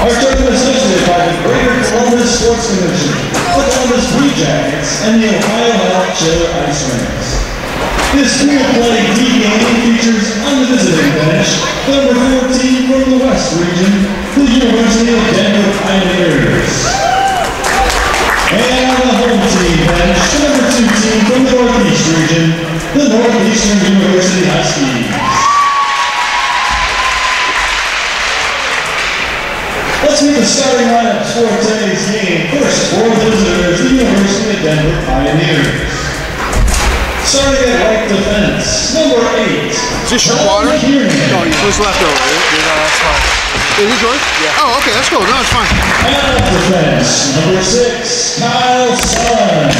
Our tournament is hosted by the Greater Columbus Sports Commission, the Columbus Blue Jackets, and the Ohio ACHA Ice Rinks. This three-play D game features on the visiting bench number 14 from the West region, the University of Denver Pioneers. And on the home team bench, number 2 team from the Northeast region, the Northeastern University Huskies. Let's meet the starting lineups for today's game. First, for the visitors, the University of Denver Pioneers. Starting at right defense, number 8. Is this your water? No, it's left over. No, that's fine. Is it yours? Yeah. Oh, okay, that's cool. No, it's fine. And at defense, number 6, Kyle Sun.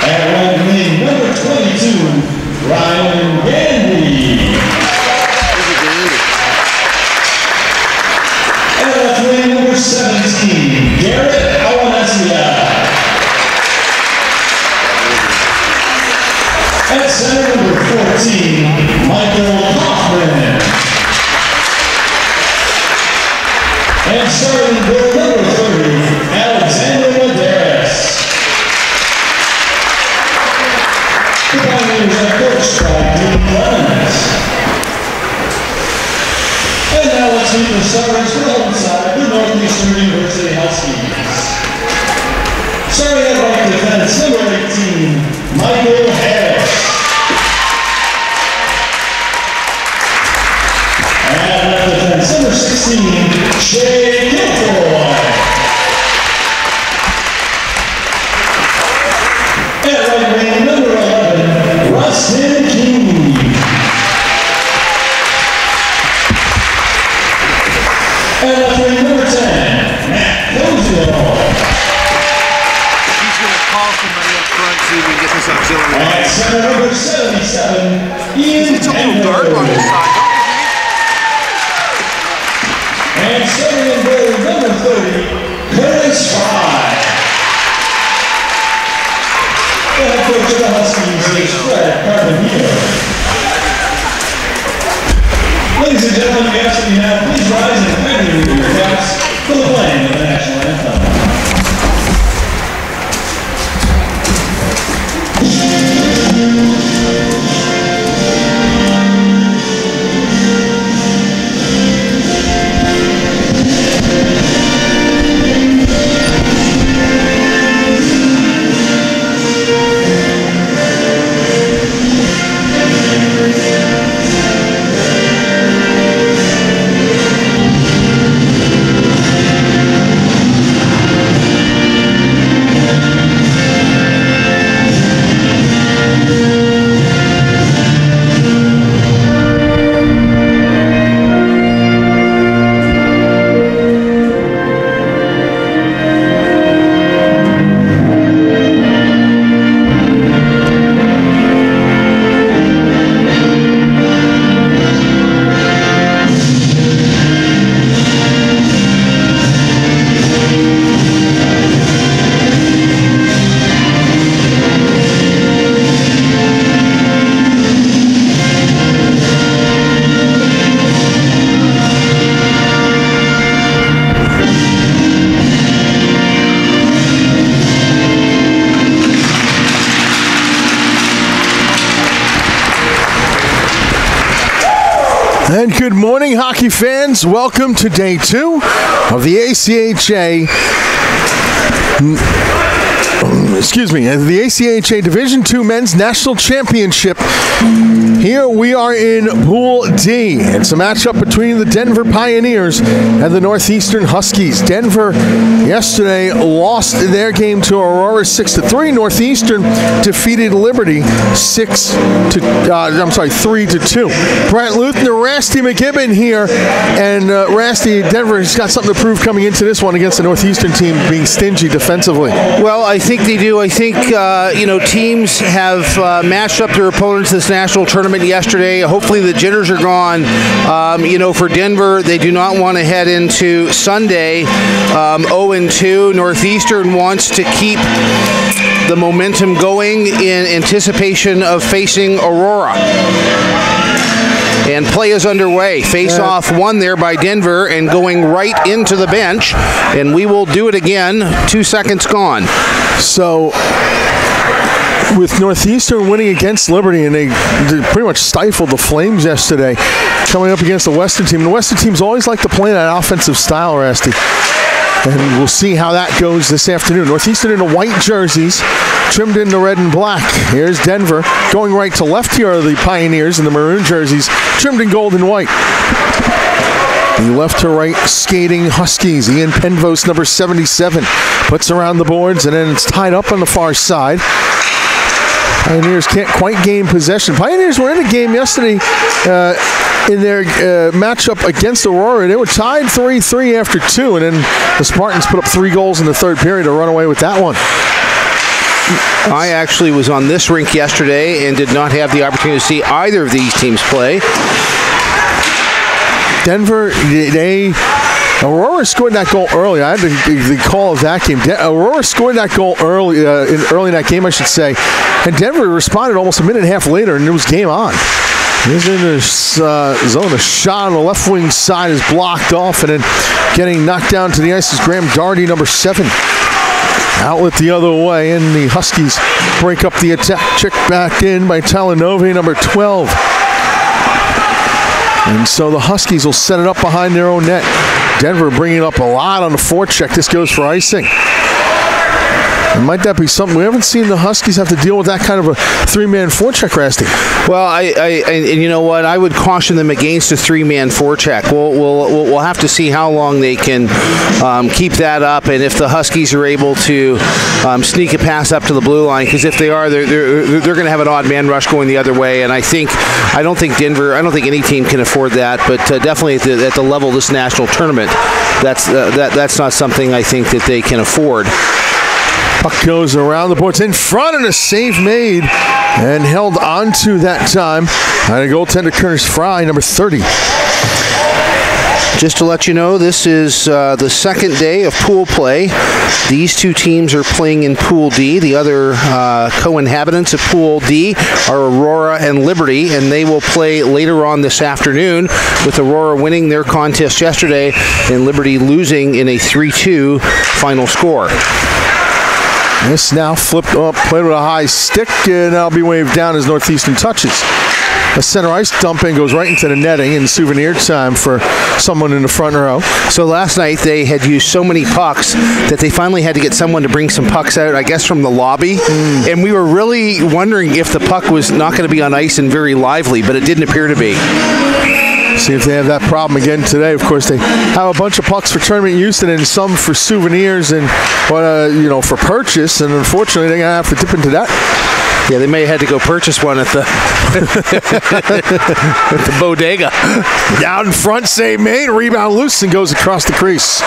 At right wing, number 22, Ryan Gandy. And at left wing, number 17, Garrett Awanesia. At center, number 14, Michael Hoffman. And starting in goal, number 30, Alexander Medeiros. The Pioneers are coached by Dean Clemens. And now let's meet the starters for the home side, the Northeastern University Huskies. Starting at right defense, number 18, Michael Harris. And left defense, number 16, Shay Kilfoy. And right wing, number 11, Rustin King. And left wing, number 10, Matt Cozio. Call somebody up front so you can get this auxiliary. And center number 77, Ian It's a little dark on this side, don't you think? And starting in goal, number 30, Curtis Fry. The head coach of the Huskies is Fred Carpentier. Ladies and gentlemen, we ask that you now please rise and kindly remove your caps for the playing of the national anthem. And good morning, hockey fans. Welcome to day 2 of the ACHA. The ACHA Division II Men's National Championship. Here we are in Pool D. It's a matchup between the Denver Pioneers and the Northeastern Huskies. Denver yesterday lost their game to Aurora 6-3. Northeastern defeated Liberty 3-2. Brett Luthen, Rasty McKibben here, and Rasty, Denver has got something to prove coming into this one against the Northeastern team being stingy defensively. Well, I think they do. I think teams have matched up their opponents this national tournament yesterday. Hopefully the jitters are gone. For Denver, they do not want to head into Sunday 0-2. Northeastern wants to keep the momentum going in anticipation of facing Aurora. And play is underway. Face-off won there by Denver and going right into the bench. And we will do it again. 2 seconds gone. So, with Northeastern winning against Liberty, and they pretty much stifled the Flames yesterday, coming up against the Western team. And the Western teams always like to play that offensive style, Rusty. And we'll see how that goes this afternoon. Northeastern in the white jerseys, trimmed in the red and black. Here's Denver. Going right to left here are the Pioneers in the maroon jerseys, trimmed in gold and white. The left to right skating Huskies. Ian Penvos, number 77, puts around the boards, and then it's tied up on the far side. Pioneers can't quite gain possession. Pioneers were in a game yesterday in their matchup against Aurora. They were tied 3-3 after 2, and then the Spartans put up 3 goals in the third period to run away with that one. I actually was on this rink yesterday and did not have the opportunity to see either of these teams play. Denver, Aurora scored that goal early. I had the call of that game. Aurora scored that goal early in that game, I should say. And Denver responded almost a minute and a half later, and it was game on. He's in the zone. A shot on the left wing side is blocked off, and then getting knocked down to the ice is Graham Doherty, number 7. Outlet the other way, and the Huskies break up the attack. Check back in by Talanovi, number 12. And so the Huskies will set it up behind their own net. Denver bringing up a lot on the forecheck. This goes for icing. And might that be something? We haven't seen the Huskies have to deal with that kind of a 3-man forecheck, Rusty. Well, and you know what? I would caution them against a 3-man forecheck. We'll have to see how long they can keep that up, and if the Huskies are able to sneak a pass up to the blue line. Because if they are, they're going to have an odd man rush going the other way. And I don't think any team can afford that. But definitely at the level of this national tournament, that's not something I think that they can afford. Puck goes around the boards in front, and a save made and held onto that time. And a goaltender, Curtis Fry, number 30. Just to let you know, this is the second day of pool play. These two teams are playing in Pool D. The other co-inhabitants of Pool D are Aurora and Liberty, and they will play later on this afternoon, with Aurora winning their contest yesterday and Liberty losing in a 3-2 final score. This now flipped up, played with a high stick, and that'll be waved down as Northeastern touches. A center ice dump in goes right into the netting, and souvenir time for someone in the front row. So last night they had used so many pucks that they finally had to get someone to bring some pucks out, I guess from the lobby. And we were really wondering if the puck was not going to be on ice and very lively, but it didn't appear to be. See if they have that problem again today. Of course, they have a bunch of pucks for tournament use and then some for souvenirs and for purchase. And unfortunately, they're gonna have to dip into that. Yeah, they may have had to go purchase one at the at the bodega. Down in front, save made, rebound loose and goes across the crease.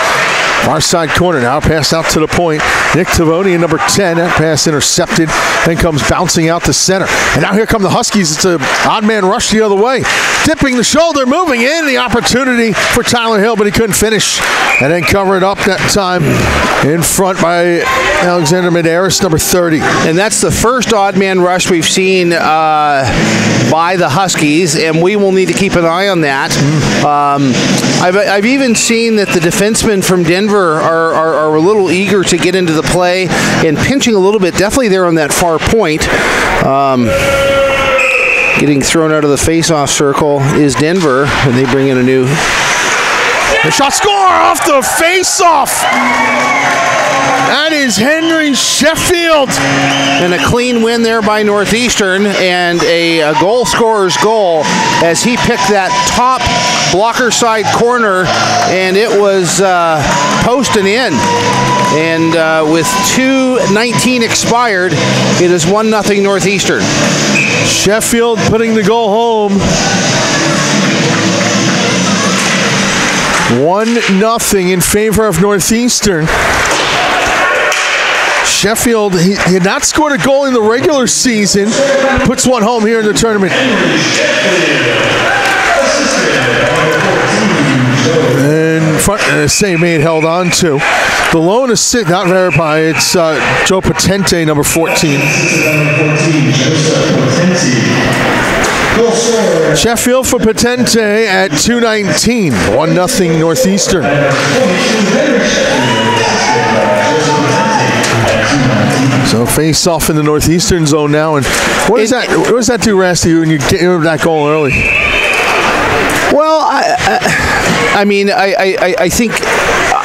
Far side corner now, pass out to the point. Nick Tavoni, number 10, that pass intercepted, then comes bouncing out to center. And now here come the Huskies. It's an odd man rush the other way. Dipping the shoulder, moving in, the opportunity for Tyler Hill, but he couldn't finish. And then covered up that time in front by Alexander Medeiros, number 30. And that's the first odd man rush we've seen by the Huskies, and we will need to keep an eye on that. I've even seen that the defensemen from Denver are a little eager to get into the play and pinching a little bit, definitely there on that far point. Getting thrown out of the face-off circle is Denver, and they bring in a new... The shot, score off the face-off! That is Henry Sheffield. And a clean win there by Northeastern, and a goal scorer's goal as he picked that top blocker side corner, and it was posted in. And with 2:19 expired, it is 1-0 Northeastern. Sheffield putting the goal home. 1-0 in favor of Northeastern. Sheffield, he had not scored a goal in the regular season, puts one home here in the tournament. And front, save made held on to. The The lone assist, not verified. It's Joe Potente, number 14. Sheffield for Potente at 2:19. 1-0 Northeastern. So face off in the Northeastern zone now. And what does that do, Rasty, when you get that goal early? Well,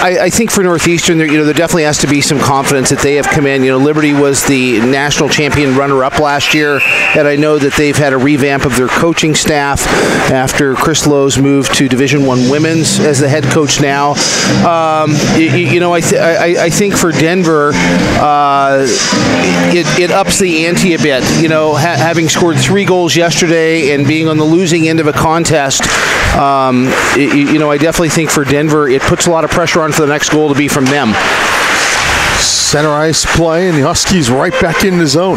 I think for Northeastern, there definitely has to be some confidence that they have come in. Liberty was the national champion runner-up last year, and I know that they've had a revamp of their coaching staff after Chris Lowe's moved to Division I Women's as the head coach now. I think for Denver, it ups the ante a bit. Having scored 3 goals yesterday and being on the losing end of a contest, I definitely think for Denver, it puts a lot of pressure on for the next goal to be from them. Center ice play, and the Huskies right back in the zone.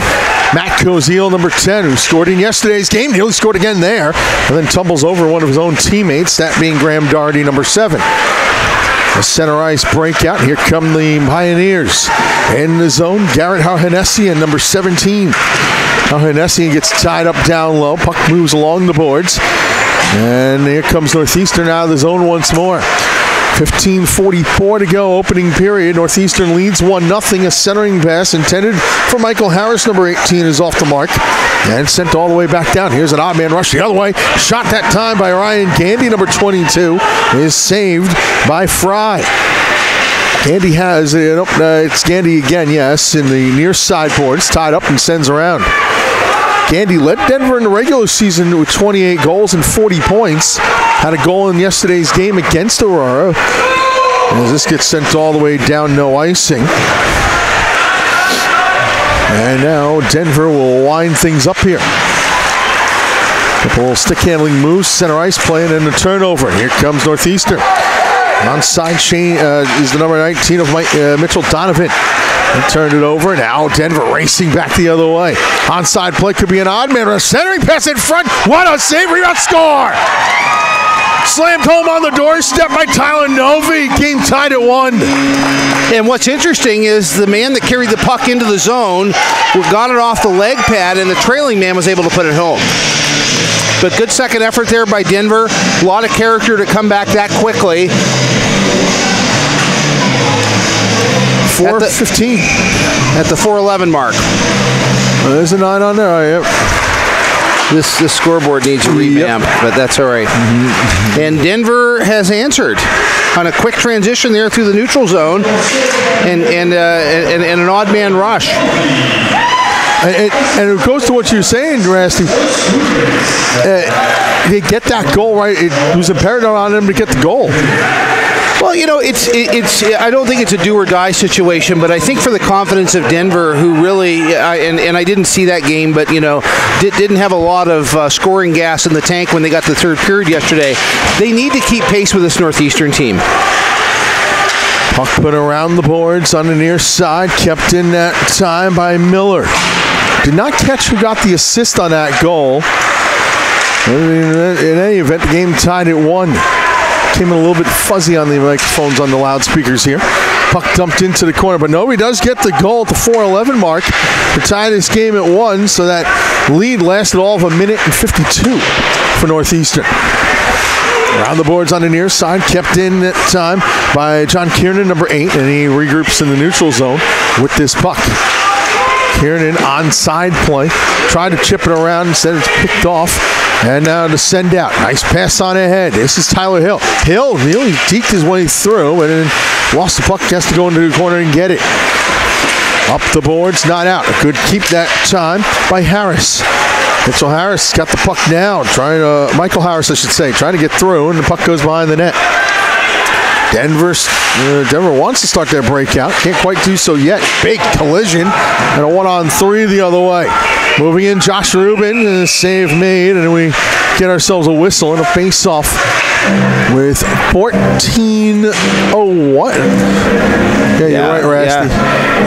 Matt Koziel, number 10, who scored in yesterday's game. He only scored again there, and then tumbles over one of his own teammates, that being Graham Doherty, number 7. A center ice breakout. Here come the Pioneers. In the zone, Garrett Harhanessian, number 17. Harhanessian gets tied up down low. Puck moves along the boards. And here comes Northeastern out of the zone once more. 15:44 to go, opening period. Northeastern leads 1-0. A centering pass intended for Michael Harris, number 18, is off the mark and sent all the way back down. Here's an odd man rush the other way. Shot that time by Ryan Gandy, number 22, is saved by Fry. Gandy has it. It's Gandy again, yes, in the near sideboard. It's tied up and sends around. Gandy led Denver in the regular season with 28 goals and 40 points. Had a goal in yesterday's game against Aurora. As this gets sent all the way down, no icing. And now Denver will wind things up here. Couple stick handling moves, center ice play, and then the turnover. Here comes Northeastern. Onside chain is the number 19 of Mitchell Donovan. He turned it over. Now Denver racing back the other way. Onside play could be an odd man. A centering pass in front. What a save. Rebound score. Slammed home on the doorstep by Tyler Novi. Game tied at 1. And what's interesting is the man that carried the puck into the zone got it off the leg pad, and the trailing man was able to put it home. But good second effort there by Denver. A lot of character to come back that quickly. 4:15 at the 4:11 mark. There's a 9 on there. Yep. This scoreboard needs a revamp, but that's all right. And Denver has answered on a quick transition there through the neutral zone, and an odd man rush. And it goes to what you're saying, Rasty. They get that goal right. It was imperative on them to get the goal. Well, it's. I don't think it's a do or die situation, but I think for the confidence of Denver, who really, and I didn't see that game, but didn't have a lot of scoring gas in the tank when they got the third period yesterday. They need to keep pace with this Northeastern team. Puck put around the boards on the near side, kept in that time by Miller. Did not catch who got the assist on that goal. In any event, the game tied at 1. Came in a little bit fuzzy on the microphones on the loudspeakers here. Puck dumped into the corner, but nobody does get the goal at the 4:11 mark to tie this game at 1, so that lead lasted all of 1 minute and 52 for Northeastern. Around the boards on the near side, kept in at time by John Kiernan, number 8, and he regroups in the neutral zone with this puck. Kiernan onside play, tried to chip it around, instead it's picked off. And now to send out. Nice pass on ahead. This is Tyler Hill. Hill really deked his way through and then lost the puck. Has to go into the corner and get it. Up the boards, not out. A good keep that time by Harris. Mitchell Harris got the puck down. Michael Harris, I should say, trying to get through, and the puck goes behind the net. Denver wants to start their breakout. Can't quite do so yet. Big collision and a 1-on-3 the other way. Moving in, Josh Rubin, save made, and we get ourselves a whistle and a face-off with 14:01. Yeah, you're right, Rasty.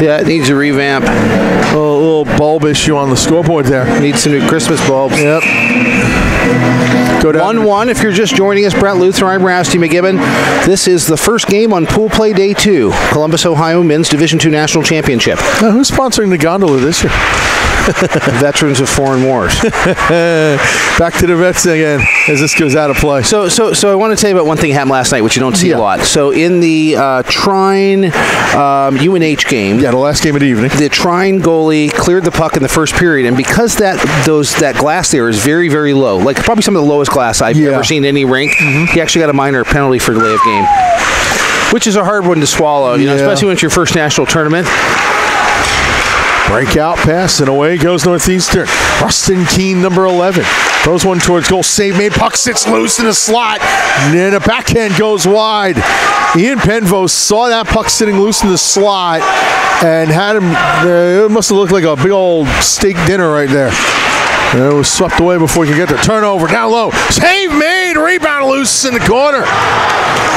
Yeah, it needs a revamp. A little bulb issue on the scoreboard there. Needs some new Christmas bulbs. Yep. Go down. 1-1 if you're just joining us. Brent Luther, I'm Rasty McGibbon. This is the first game on Pool Play Day 2. Columbus, Ohio Men's Division II National Championship. Now, who's sponsoring the gondola this year? Veterans of Foreign Wars. Back to the vets again as this goes out of play. So I want to tell you about one thing that happened last night, which you don't see a lot. So in the Trine UNH game, the last game of the evening, the Trine goalie cleared the puck in the first period, and because that glass there is very, very low, like probably some of the lowest glass I've ever seen in any rink, he actually got a minor penalty for delay of game, which is a hard one to swallow, especially when it's your first national tournament. Breakout pass, and away goes Northeastern. Rustin Keene, number 11. Throws one towards goal. Save made. Puck sits loose in the slot. And then a backhand goes wide. Ian Penvose saw that puck sitting loose in the slot and had him. It must have looked like a big old steak dinner right there. And it was swept away before he could get the turnover. Down low. Save made. Rebound loose in the corner.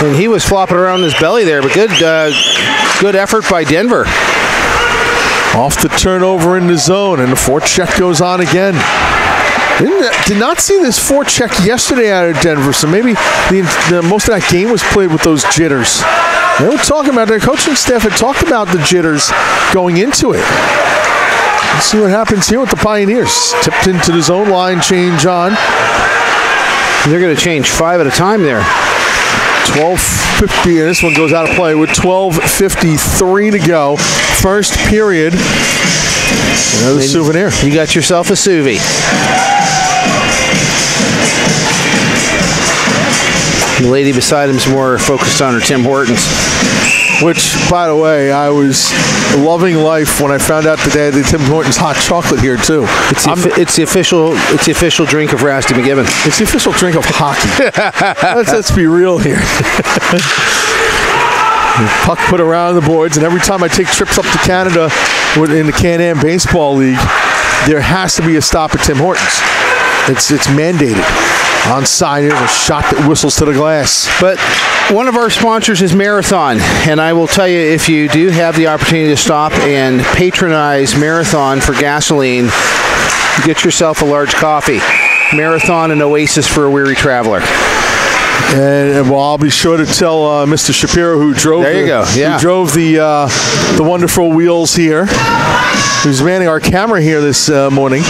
And he was flopping around his belly there, but good effort by Denver. Off the turnover in the zone, and the forecheck goes on again. Did not see this forecheck yesterday out of Denver, so maybe most of that game was played with those jitters. They were talking about, their coaching staff had talked about the jitters going into it. Let's see what happens here with the Pioneers. Tipped into the zone, line change on. They're going to change 5 at a time there. 12:50, and this one goes out of play with 12:53 to go. First period. Another souvenir. You got yourself a Suvi. The lady beside him is more focused on her Tim Hortons. Which, by the way, I was loving life when I found out today that Tim Hortons hot chocolate here too. It's the official drink of Rasty McGibbon. It's the official drink of hockey. let's be real here. Puck put around the boards, and every time I take trips up to Canada in the Can-Am Baseball League, there has to be a stop at Tim Hortons. It's mandated. Onside, a shot that whistles to the glass. But one of our sponsors is Marathon, and I will tell you, if you do have the opportunity to stop and patronize Marathon for gasoline, get yourself a large coffee. Marathon, an oasis for a weary traveler. And well, I'll be sure to tell Mr. Shapiro, who drove the wonderful wheels here, who's manning our camera here this morning.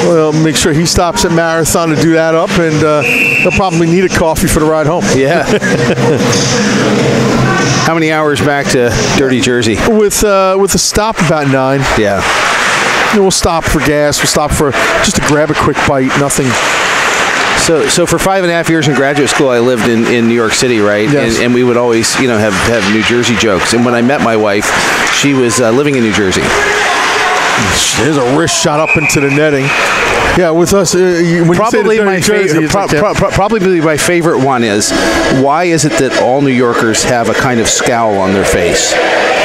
We'll make sure he stops at Marathon to do that up, and he'll probably need a coffee for the ride home. Yeah. How many hours back to Dirty Jersey? With a stop about 9. Yeah. And we'll stop for gas. We'll stop for just to grab a quick bite. Nothing. So for 5.5 years in graduate school, I lived in New York City, right? Yes. And we would always, have New Jersey jokes. And when I met my wife, she was living in New Jersey. There's a wrist shot up into the netting. Yeah, with us, when probably you say the probably my favorite one is, why is it that all New Yorkers have a kind of scowl on their face?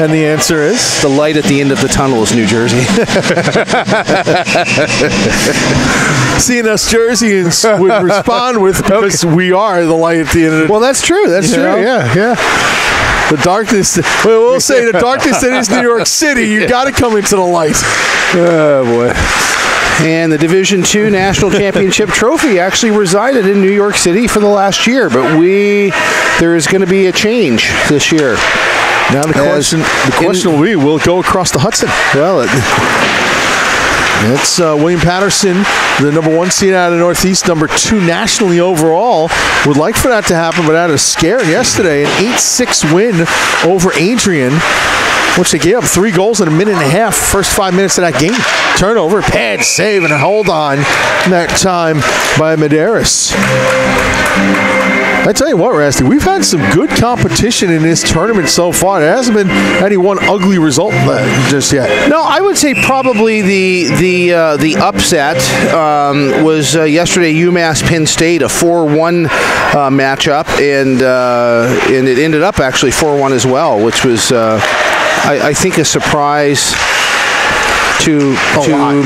And the answer is? The light at the end of the tunnel is New Jersey. Seeing us Jerseyans would respond with, because we are the light at the end of the tunnel. Well, that's true. That's true. Yeah. The darkness, we'll say the darkness that is New York City, you got to come into the light. Oh, boy. And the Division II National Championship trophy actually resided in New York City for the last year, but there is going to be a change this year. Now the question will be, will it go across the Hudson? Well, it's William Patterson, the number 1 seed out of Northeast, number 2 nationally overall. Would like for that to happen, but had a scare yesterday, an 8-6 win over Adrian, which they gave up 3 goals in a minute and a half, first 5 minutes of that game. Turnover, pad, save, and a hold on that time by Medeiros. I tell you what, Rasty, we've had some good competition in this tournament so far. There hasn't been any one ugly result just yet. No, I would say probably the upset was yesterday UMass Penn State, a 4-1 matchup, and it ended up actually 4-1 as well, which was I think a surprise to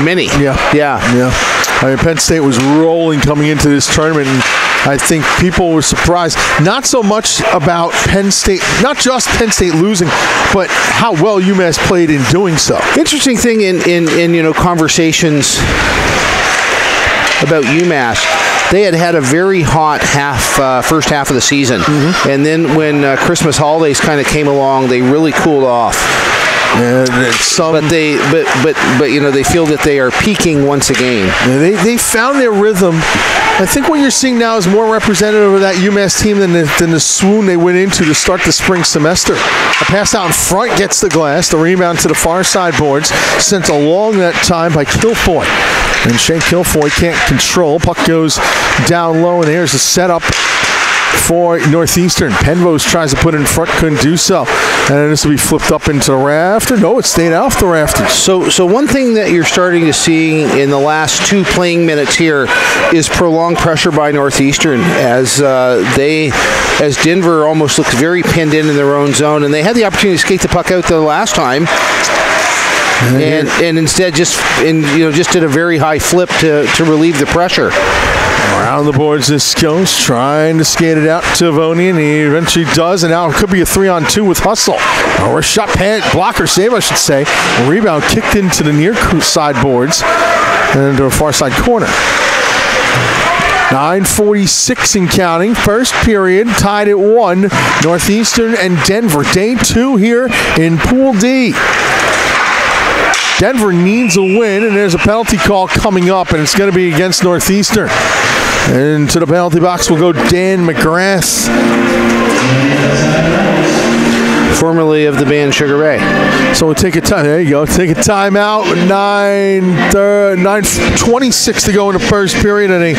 many. Yeah. I mean, Penn State was rolling coming into this tournament, and I think people were surprised, not so much about Penn State, not just Penn State losing, but how well UMass played in doing so. Interesting thing in conversations about UMass, they had a very hot first half of the season, and then when Christmas holidays kind of came along, they really cooled off. But they feel that they are peaking once again. They found their rhythm. I think what you're seeing now is more representative of that UMass team than the swoon they went into to start the spring semester. A pass out in front gets the glass. The rebound to the far side boards, sent along that time by Kilfoy. And Shane Kilfoy can't control. Puck goes down low, and there's a setup for Northeastern. Penrose tries to put it in front, couldn't do so. And this will be flipped up into the rafter. No, it stayed off the rafters. So one thing that you're starting to see in the last 2 playing minutes here is prolonged pressure by Northeastern as Denver almost looks very pinned in their own zone, and they had the opportunity to skate the puck out there last time. And instead just did a very high flip to relieve the pressure. Around the boards this goes, trying to skate it out to Vonian. He eventually does, and now it could be a 3-on-2 with Hustle. Or a shot blocker save, I should say. A rebound kicked into the near side boards and into a far side corner. 9:46 and counting. First period, tied at 1. Northeastern and Denver. Day 2 here in Pool D. Denver needs a win, and there's a penalty call coming up, and it's going to be against Northeastern. And to the penalty box will go Dan McGrath, formerly of the band Sugar Ray. So we'll take a time. There you go. Take a timeout. 9:26 to go in the first period in a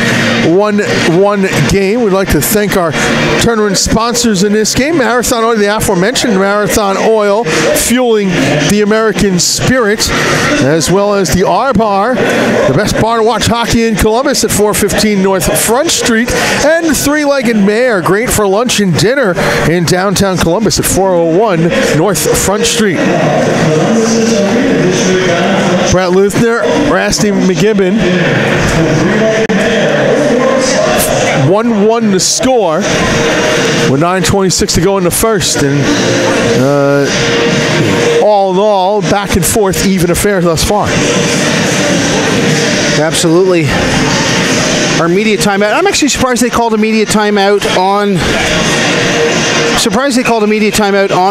1-1 game. We'd like to thank our tournament sponsors in this game. Marathon Oil, the aforementioned Marathon Oil, fueling the American spirit, as well as the R-Bar, the best bar to watch hockey in Columbus at 415 North Front Street, and the Three-Legged Mare, great for lunch and dinner in downtown Columbus at 401 North Front Street. Brett Luthner, Rusty McGibbon. 1-1 to score with 9:26 to go in the first. And all in all, back and forth, even affair thus far. Absolutely. Our media timeout. I'm actually surprised they called a media timeout on...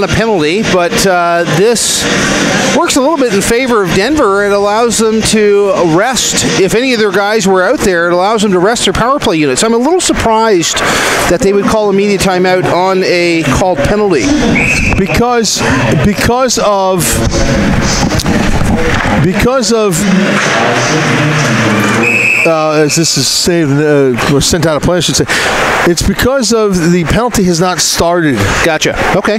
a penalty, but this works a little bit in favor of Denver. It allows them to rest. If any of their guys were out there, it allows them to rest their power play units. I'm a little surprised that they would call a media timeout on a called penalty. Because of as this is saved or sent out of play, I should say, it's because of the penalty has not started. Gotcha. Okay.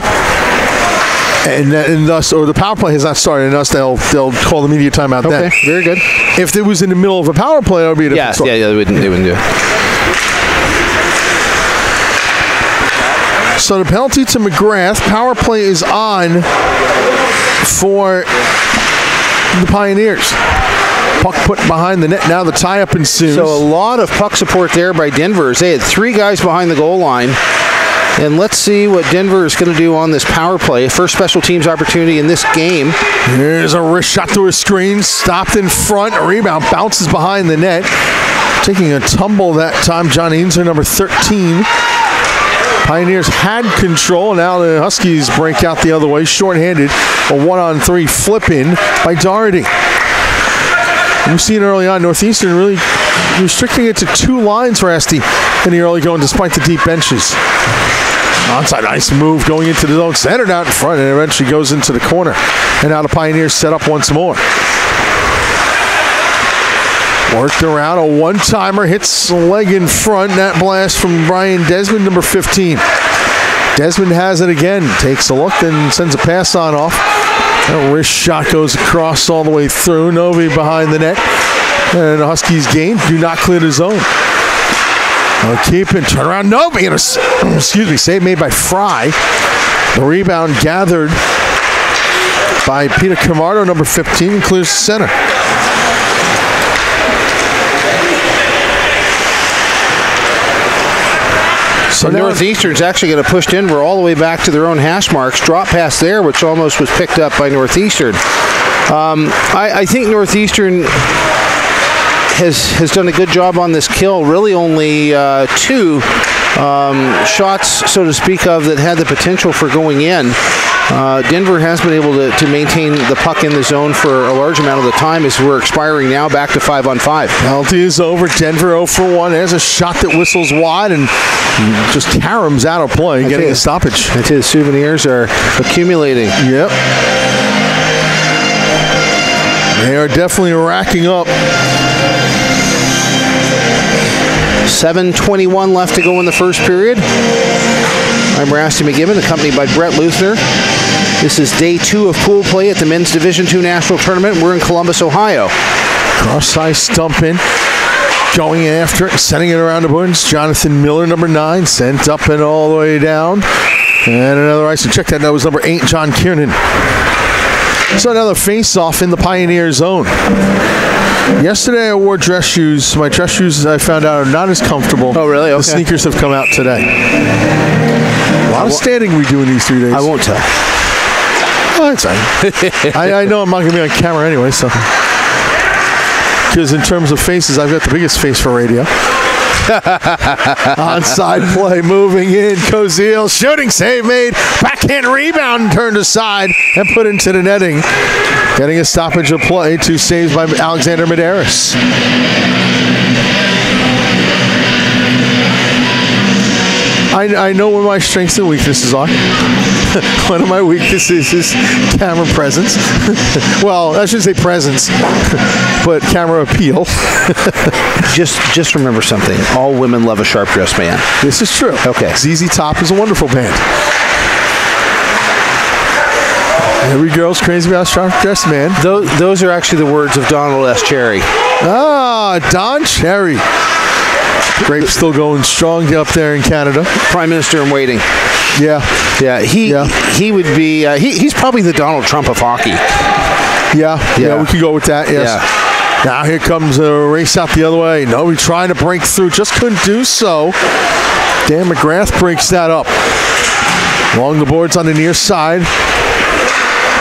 And thus, or the power play has not started, and thus they'll call the media timeout then. Okay, very good. If it was in the middle of a power play, it would be a different story. Yeah, they wouldn't do it. So the penalty to McGrath, power play is on for the Pioneers. Puck put behind the net. Now the tie-up ensues. So a lot of puck support there by Denver. They had 3 guys behind the goal line. And let's see what Denver is going to do on this power play. First special teams opportunity in this game. Here's a wrist shot through a screen. Stopped in front. A rebound bounces behind the net. Taking a tumble that time, John Ainsler, number 13. Pioneers had control. Now the Huskies break out the other way. Short-handed. A 1-on-3 flip-in by Doherty. We've seen early on Northeastern really restricting it to 2 lines for Esti in the early going despite the deep benches. Onside, nice move going into the zone, centered out in front, and eventually goes into the corner. And now the Pioneers set up once more. Worked around, a one-timer, hits the leg in front. That blast from Brian Desmond, number 15. Desmond has it again, takes a look, then sends a pass on off. That wrist shot goes across all the way through. Novi behind the net. And the Huskies gain. Do not clear the zone. Keep it. Turn around. Novi. And save made by Fry. The rebound gathered by Peter Camardo, number 15, and clears the center. So Northeastern's actually going to push Denver all the way back to their own hash marks. Drop pass there, which almost was picked up by Northeastern. I think Northeastern has done a good job on this kill. Really only 2 shots, so to speak, of that had the potential for going in. Denver has been able to maintain the puck in the zone for a large amount of the time as we're expiring now back to 5-on-5. Penalty is over. Denver 0 for 1. There's a shot that whistles wide and just caroms out of play, getting a stoppage. That's it. Souvenirs are accumulating. Yep. They are definitely racking up. 7:21 left to go in the first period. I'm Rasty McGibbon, accompanied by Brett Luthner. This is day 2 of pool play at the Men's Division II National Tournament. We're in Columbus, Ohio. Cross-ice dump in. Going after it, sending it around the boards. Jonathan Miller, number 9, sent up and all the way down. And another ice. Check that was number 8, John Kiernan. So another face-off in the Pioneer zone. Yesterday I wore dress shoes. My dress shoes, I found out, are not as comfortable. Oh, really? Okay. The sneakers have come out today. A lot of standing we do in these 3 days. I won't tell. Oh, that's right. I know I'm not going to be on camera anyway, so. Because in terms of faces, I've got the biggest face for radio. Onside play, moving in. Koziel, shooting save made. Backhand rebound turned aside and put into the netting. Getting a stoppage of play. 2 saves by Alexander Medeiros. I know where my strengths and weaknesses are. One of my weaknesses is camera presence. Well, I shouldn't say presence, but camera appeal. Just remember something. All women love a sharp-dressed man. This is true. Okay. ZZ Top is a wonderful band. Every girl's crazy about sharp-dressed man. Those are actually the words of Donald S. Cherry. Ah, Don Cherry. Grape's still going strong up there in Canada. Prime Minister in waiting. Yeah. He would be. He's probably the Donald Trump of hockey. Yeah, we could go with that. Yes. Yeah. Now here comes a race out the other way. No, he's trying to break through, just couldn't do so. Dan McGrath breaks that up. Along the boards on the near side.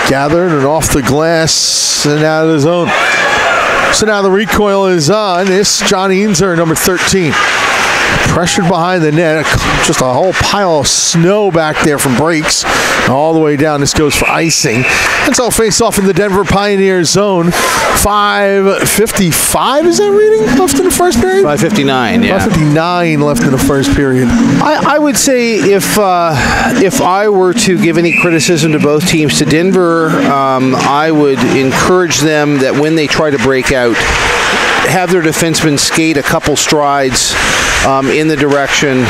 Gathered and off the glass and out of the zone. So now the recoil is on. It's John Einzer, number 13. Pressured behind the net. Just a whole pile of snow back there from breaks. All the way down. This goes for icing. And so face off in the Denver Pioneer zone. 5:55 is that reading left in the first period? 5:59, yeah. 5:59 left in the first period. I would say if I were to give any criticism to both teams, to Denver, I would encourage them that when they try to break out, have their defensemen skate a couple strides in the direction.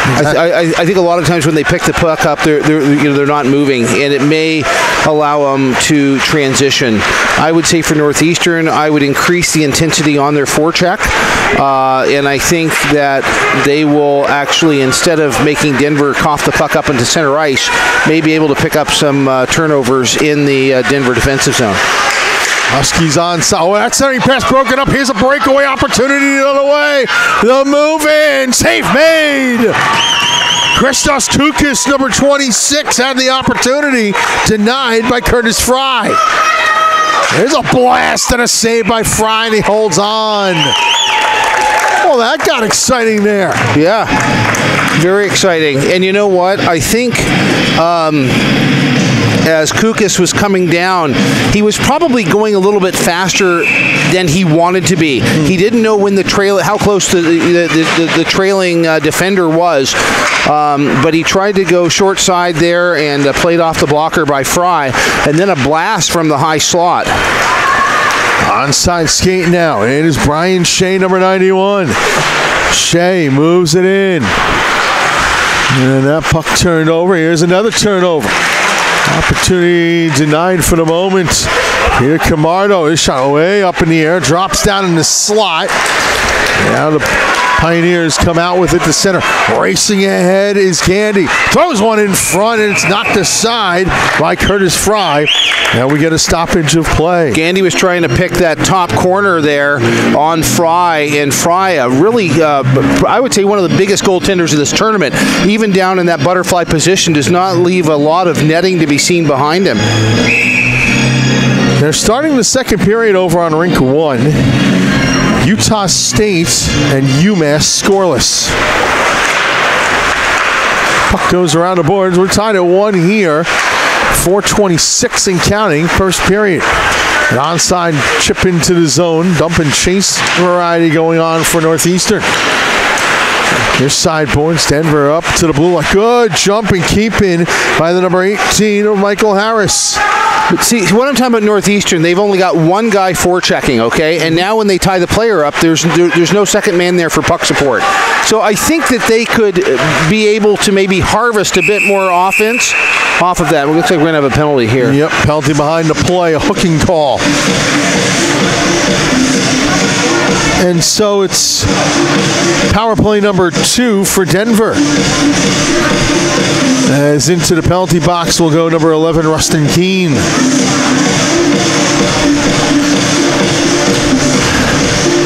I think a lot of times when they pick the puck up, they're not moving, and it may allow them to transition. I would say for Northeastern, I would increase the intensity on their forecheck, and I think that they will actually, instead of making Denver cough the puck up into center ice, may be able to pick up some turnovers in the Denver defensive zone. Huskies on. Oh, that centering pass broken up. Here's a breakaway opportunity the other way. The move in. Save made. Christos Koukis, number 26, had the opportunity. Denied by Curtis Fry. There's a blast and a save by Fry, and he holds on. Oh, that got exciting there. Yeah, very exciting. And you know what? I think as Koukis was coming down, he was probably going a little bit faster than he wanted to be. He didn't know when how close the trailing defender was, but he tried to go short side there and played off the blocker by Fry, and then a blast from the high slot. Onside skate now. It is Brian Shea, number 91. Shea moves it in. And that puck turned over. Here's another turnover. Opportunity denied for the moment. Here Camardo, his shot way up in the air, drops down in the slot. Now the Pioneers come out with it to center. Racing ahead is Gandy. Throws one in front, and it's knocked aside by Curtis Fry. Now we get a stoppage of play. Gandy was trying to pick that top corner there on Fry, and Fry, really, I would say one of the biggest goaltenders of this tournament, even down in that butterfly position, does not leave a lot of netting to be seen behind him. They're starting the second period over on Rink 1. Utah State and UMass scoreless. Puck goes around the boards. We're tied at 1 here. 4:26 and counting, first period. An onside chip into the zone, dump and chase variety going on for Northeastern. Here's sideboards, Denver up to the blue line. Good jump and keep in by the number 18 of Michael Harris. But see, when I'm talking about Northeastern, they've only got one guy forechecking, okay? And now when they tie the player up, there's no second man there for puck support. So I think that they could be able to maybe harvest a bit more offense off of that. It looks like we're going to have a penalty here. Yep, penalty behind the play, a hooking call. And so it's power play number 2 for Denver. As into the penalty box will go number 11, Rustin Keene.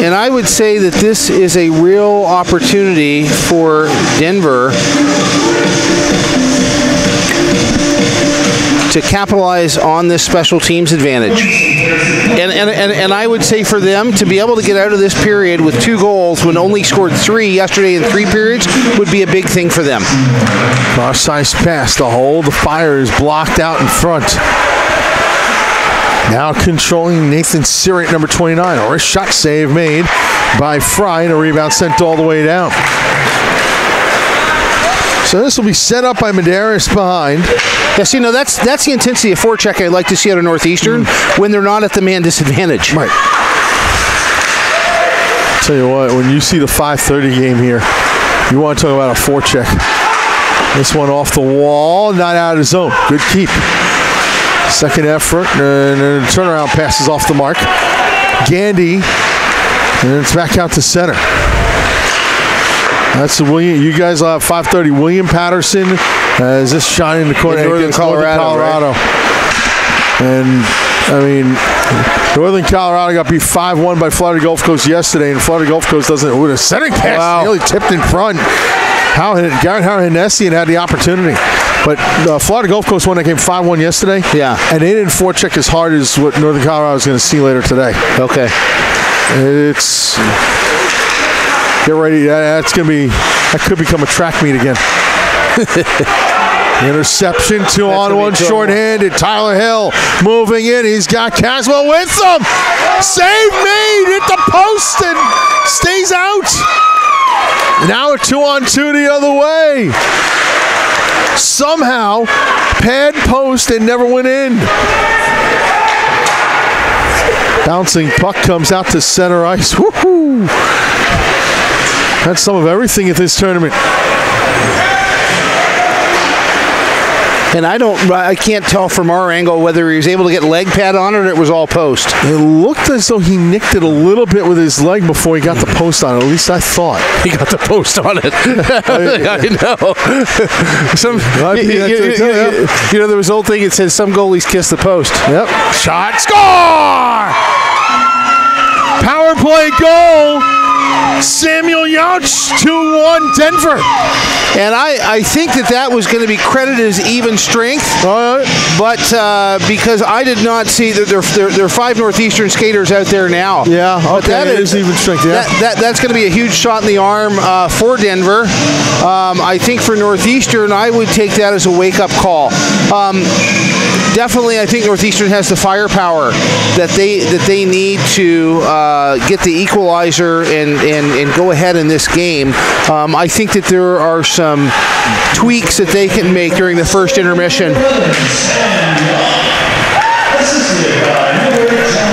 And I would say that this is a real opportunity for Denver to capitalize on this special teams advantage. And I would say for them to be able to get out of this period with 2 goals when only scored 3 yesterday in 3 periods would be a big thing for them. Cross-ice pass to hold. The fire is blocked out in front. Now controlling Nathan Sirrett, number 29. A wrist shot save made by Fry, and a rebound sent all the way down. So this will be set up by Medeiros behind. Yes, you know, that's the intensity of forecheck I'd like to see out of Northeastern when they're not at the man disadvantage. Right. Tell you what, when you see the 5:30 game here, you want to talk about a forecheck. This one off the wall, not out of the zone. Good keep. Second effort, and then the turnaround passes off the mark. Gandy, and it's back out to center. That's the William. You guys will have 5:30. William Patterson is this shot in the corner against Northern Colorado. Right? And I mean, Northern Colorado got beat 5-1 by Florida Gulf Coast yesterday, and Florida Gulf Coast doesn't. With a centering pass, nearly tipped in front. Garrett Hennessian had the opportunity, but Florida Gulf Coast won that game 5-1 yesterday. Yeah, and they didn't forecheck as hard as what Northern Colorado is going to see later today. Okay, it's. Get ready. That could become a track meet again. Interception, 2-on-1, shorthanded. Tyler Hill moving in. He's got Caswell with him. Save made. Hit the post and stays out. Now a 2-on-2 the other way. Somehow, pad post and never went in. Bouncing puck comes out to center ice. Woohoo! That's some of everything at this tournament. And I can't tell from our angle whether he was able to get leg pad on it or it was all post. It looked as though he nicked it a little bit with his leg before he got the post on it. At least I thought. He got the post on it. I know. You know, there was an old thing that says some goalies kiss the post. Yep. Shot. Score! Power play goal. Samuel Youch, 2-1 Denver. And I think that was going to be credited as even strength, but because I did not see that there are 5 Northeastern skaters out there now. Yeah, okay, that is even strength. Yeah, that's going to be a huge shot in the arm for Denver. I think for Northeastern, I would take that as a wake-up call. Definitely, I think Northeastern has the firepower that they need to get the equalizer and go ahead in this game. I think that there are some tweaks that they can make during the first intermission.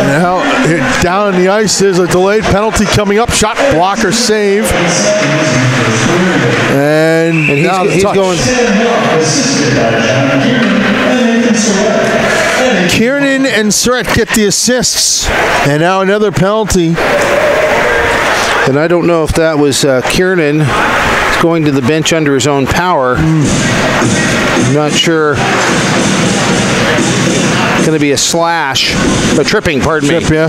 Now, down on the ice is a delayed penalty coming up. Shot blocker save. And he's going. Kiernan and Surratt get the assists. And now another penalty. And I don't know if that was Kiernan going to the bench under his own power. I'm not sure. Going to be a slash. A tripping, pardon me. Yeah.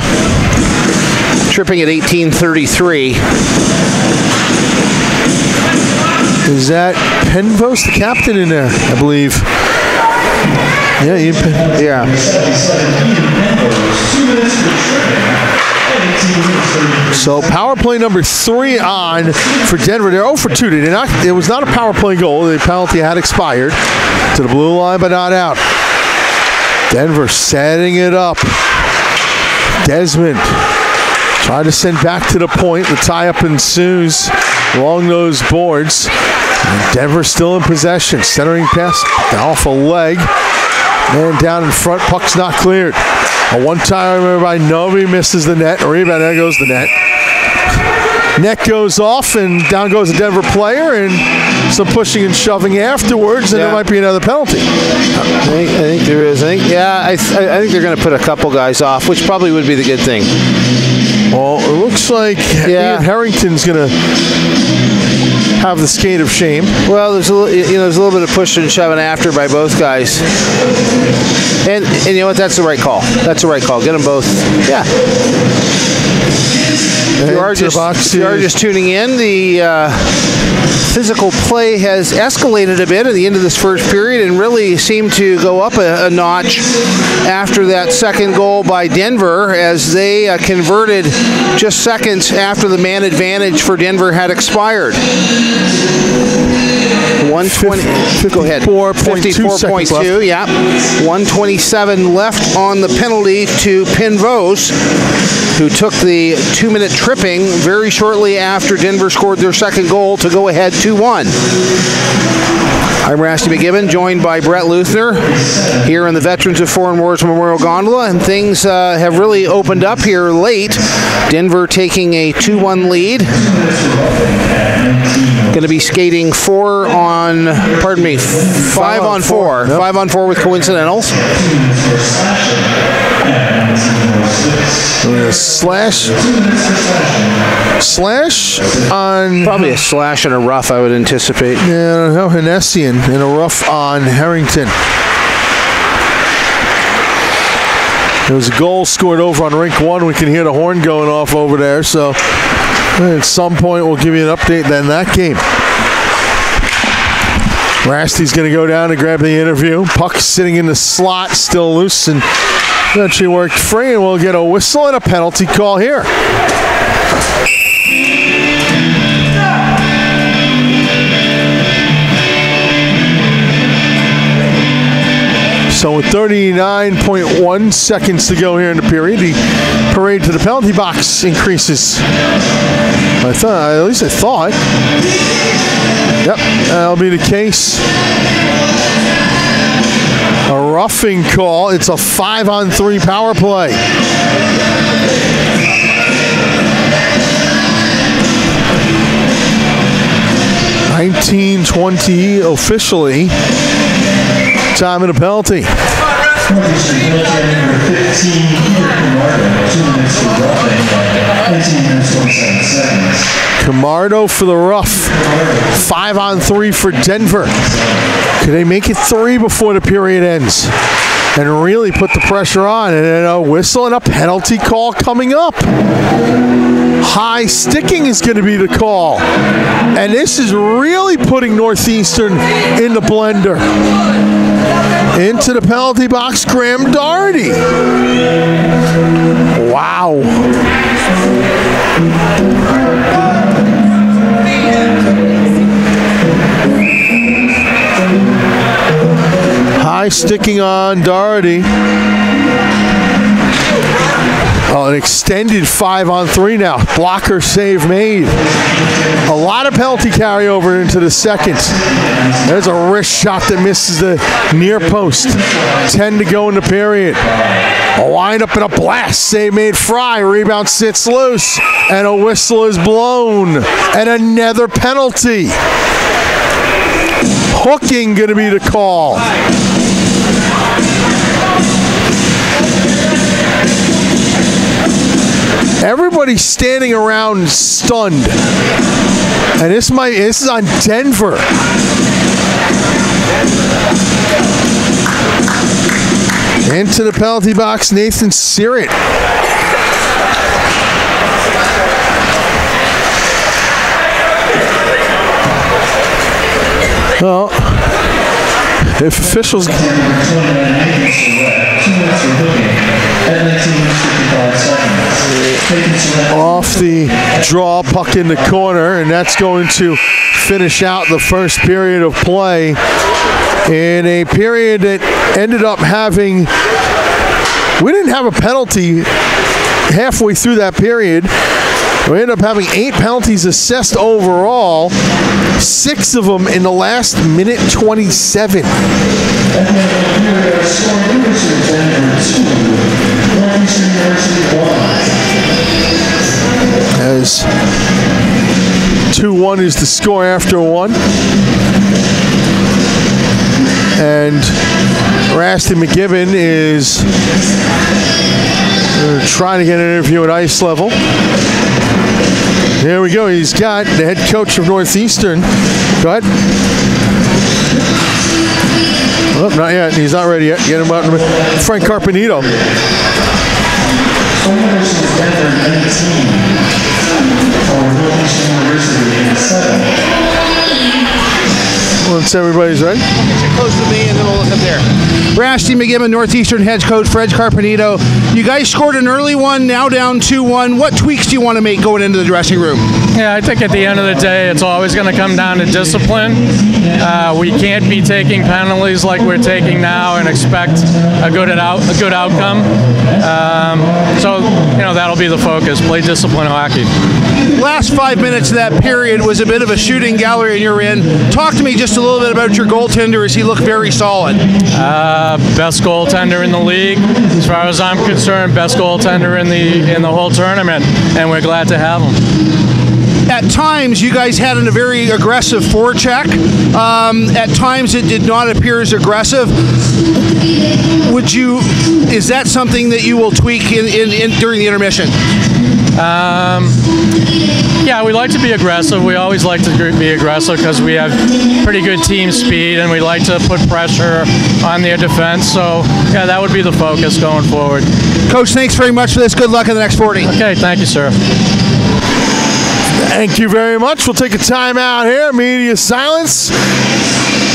Tripping at 18:33. Is that Penvos, the captain, in there, I believe? Yeah, yeah. So power play number 3 on for Denver. They're 0 for 2. It was not a power play goal. The penalty had expired to the blue line, but not out. Denver setting it up. Desmond tried to send back to the point. The tie-up ensues along those boards. And Denver still in possession. Centering pass off a leg. Man down in front. Puck's not cleared. A one-timer by Novi misses the net. A rebound. There goes the net. Net goes off, and down goes a Denver player, and some pushing and shoving afterwards, and there might be another penalty. I think there is. I think they're going to put a couple guys off, which probably would be the good thing. Well, it looks like Ian Harrington's going to have the skate of shame. Well, there's a little bit of pushing and shoving after by both guys, and you know what? That's the right call. That's the right call. Get them both. Yeah. If you are just tuning in, the physical play has escalated a bit at the end of this first period and really seemed to go up a notch after that second goal by Denver, as they converted just seconds after the man advantage for Denver had expired. 54.2, yeah. 127 left on the penalty to Penvos, who took the 2-minute tripping very shortly after Denver scored their second goal to go ahead 2-1. I'm Rusty McGibbon, joined by Brett Luthner here in the Veterans of Foreign Wars Memorial Gondola, and things have really opened up here late. Denver taking a 2-1 lead. Going to be skating 5 on 4. Yep. 5 on 4 with coincidentals. Slash on... Probably a slash and a rough, I would anticipate. Yeah, no, Hennessian and a rough on Harrington. There was a goal scored over on rink 1. We can hear the horn going off over there, so at some point we'll give you an update on that game. Rasty's going to go down and grab the interview. Puck sitting in the slot, still loose, and eventually worked free, and we'll get a whistle and a penalty call here. So with 39.1 seconds to go here in the period, the parade to the penalty box increases. At least I thought. Yep, that'll be the case. A roughing call. It's a 5-on-3 power play. $19:20 officially. Time of the penalty. Camardo for the rough. 5-on-3 for Denver. Could they make it 3 before the period ends and really put the pressure on? And then a whistle and a penalty call coming up. High sticking is going to be the call. And this is really putting Northeastern in the blender. Into the penalty box, Graham Doherty. Wow. High sticking on Doherty. Oh, an extended 5-on-3 now. Blocker save made. A lot of penalty carryover into the second. There's a wrist shot that misses the near post. 10 to go in the period. A wind-up and a blast. Save made. Fry. Rebound sits loose. And a whistle is blown. And another penalty. Hooking going to be the call. Everybody's standing around stunned. And this is on Denver. Into the penalty box, Nathan Sirrett. Well, if officials off the draw, puck in the corner, and that's going to finish out the first period of play in a period that ended up having, we didn't have a penalty halfway through that period. We ended up having 8 penalties assessed overall, 6 of them in the last minute 27. As 2-1 is the score after 1. And Rasty McGibbon is trying to get an interview at ice level. There we go. He's got the head coach of Northeastern. Go ahead. Oh, not yet. He's not ready yet. Get him out. Frank Carpenito. Once everybody's ready. Close to me, and then we'll look up there. Rasty McGibbon, Northeastern head coach, Fred Carpenito. You guys scored an early one, now down 2-1. What tweaks do you want to make going into the dressing room? Yeah, I think at the end of the day, it's always going to come down to discipline. We can't be taking penalties like we're taking now and expect a good outcome. So, that'll be the focus. Play disciplined hockey. Last 5 minutes of that period was a bit of a shooting gallery, and you're in. Talk to me just a little bit about your goaltender, as he looked very solid. Best goaltender in the league, as far as I'm concerned. Best goaltender in the whole tournament, and we're glad to have him. At times, you guys had a very aggressive forecheck. At times, it did not appear as aggressive. Is that something that you will tweak during the intermission? Yeah, we like to be aggressive. We always like to be aggressive because we have pretty good team speed, and we like to put pressure on their defense. So, yeah, that would be the focus going forward. Coach, thanks very much for this. Good luck in the next 40. Okay, thank you, sir. Thank you very much. We'll take a timeout here. Media silence.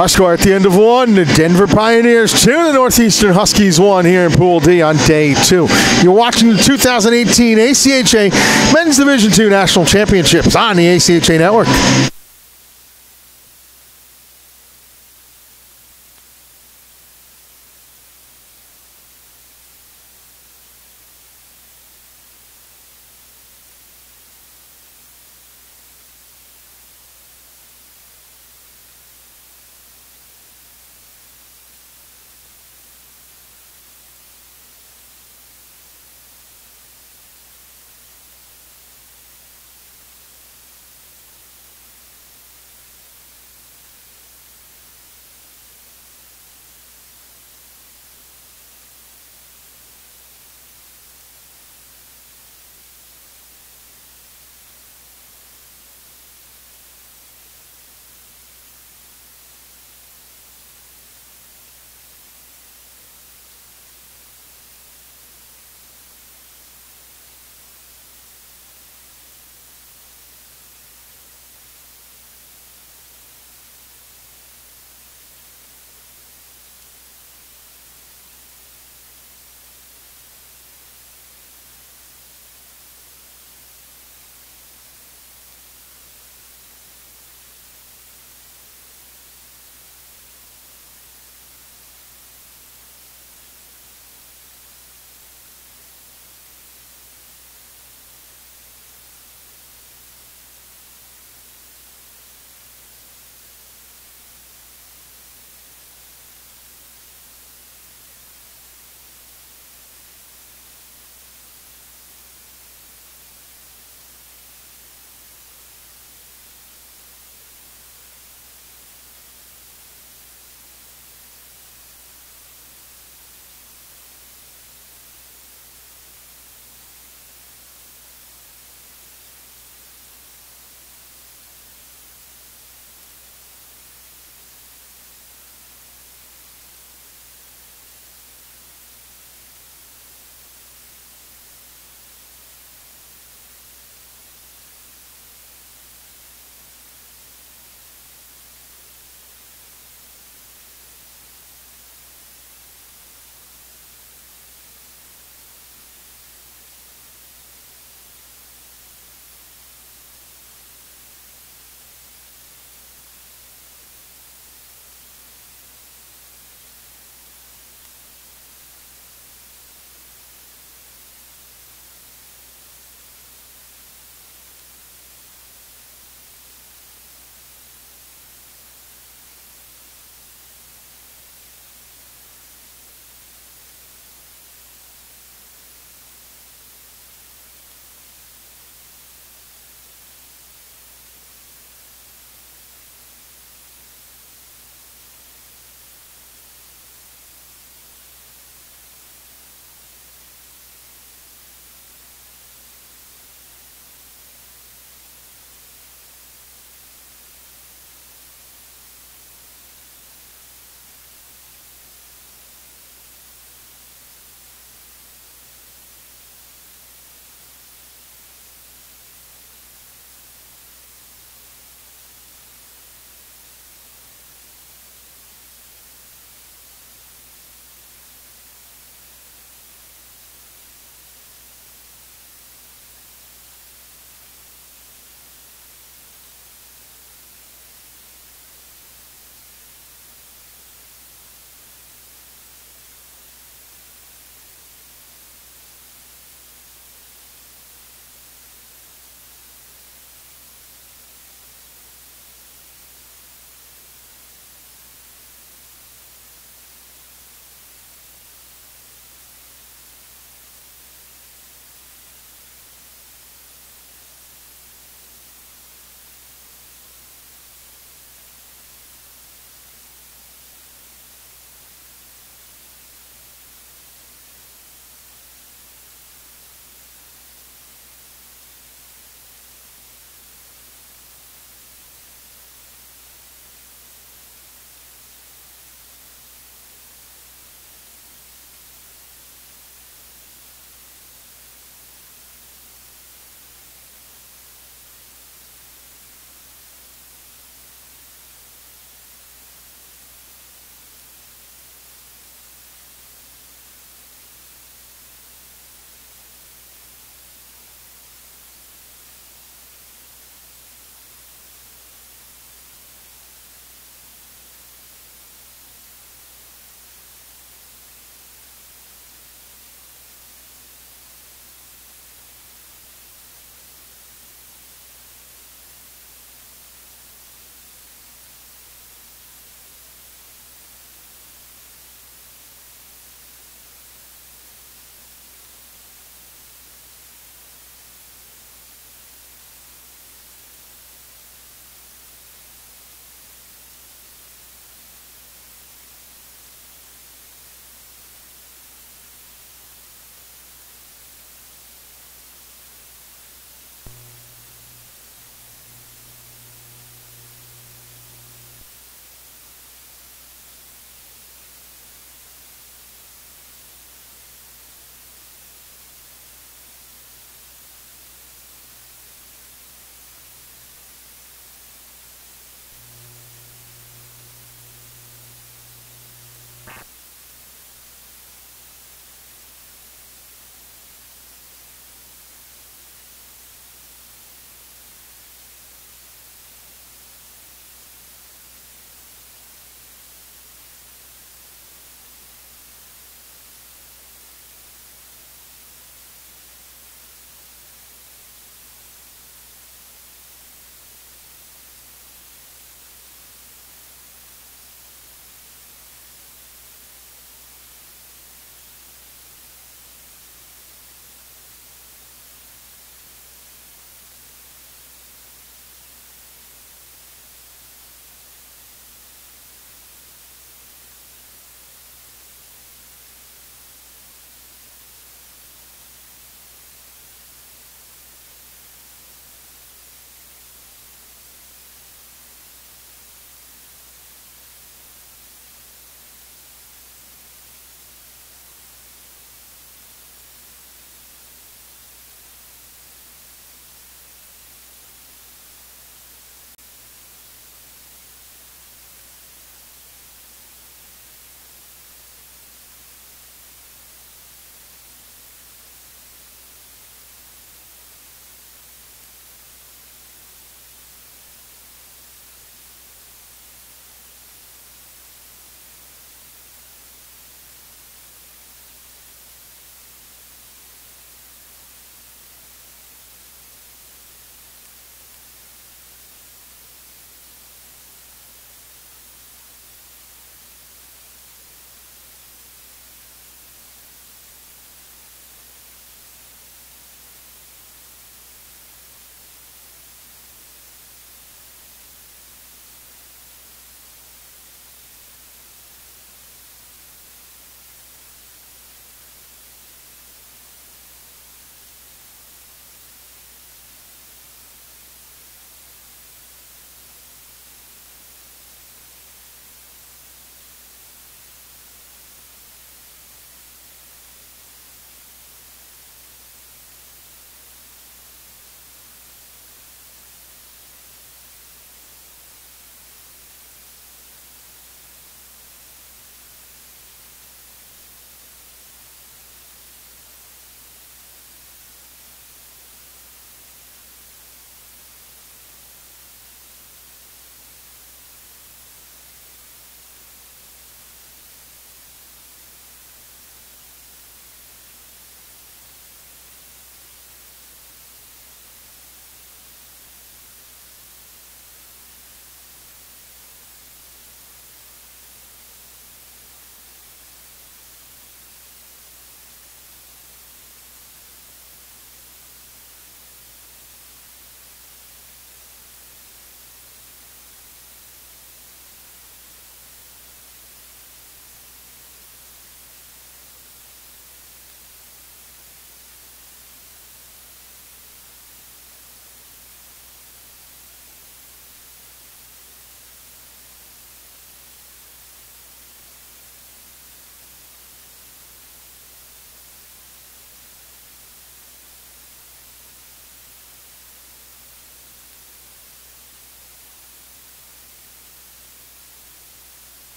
Our score at the end of 1, the Denver Pioneers 2, the Northeastern Huskies 1 here in Pool D on day 2. You're watching the 2018 ACHA Men's Division II National Championships on the ACHA Network.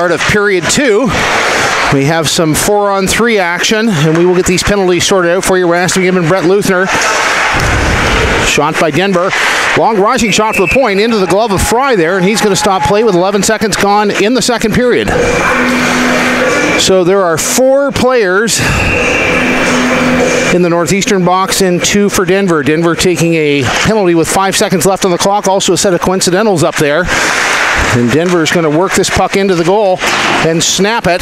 Start of period 2. We have some 4-on-3 action, and we will get these penalties sorted out for you. We're asking him and Brett Luthner. Shot by Denver. Long rising shot for the point into the glove of Fry there, and he's going to stop play with 11 seconds gone in the second period. So there are 4 players in the Northeastern box and 2 for Denver. Denver taking a penalty with 5 seconds left on the clock. Also a set of coincidentals up there. And Denver is going to work this puck into the goal and snap it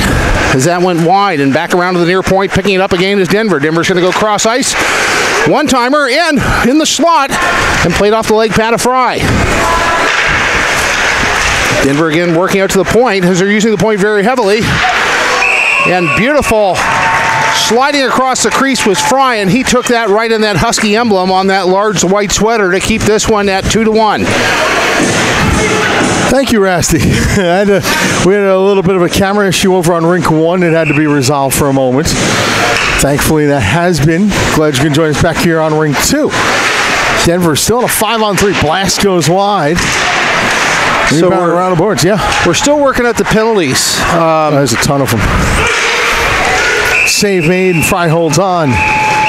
as that went wide. And back around to the near point, picking it up again is Denver. Denver's going to go cross ice. One-timer in the slot and played off the leg pad of Fry. Denver again working out to the point as they're using the point very heavily. And beautiful sliding across the crease was Fry, and he took that right in that Husky emblem on that large white sweater to keep this one at 2-1. Thank you, Rasty. We had a little bit of a camera issue over on rink 1 that had to be resolved for a moment. Thankfully, that has been. Glad you can join us back here on rink 2. Denver still in a 5-on-3. Blast goes wide. So we're around the boards, yeah. We're still working at the penalties. There's a ton of them. Save made and Fry holds on.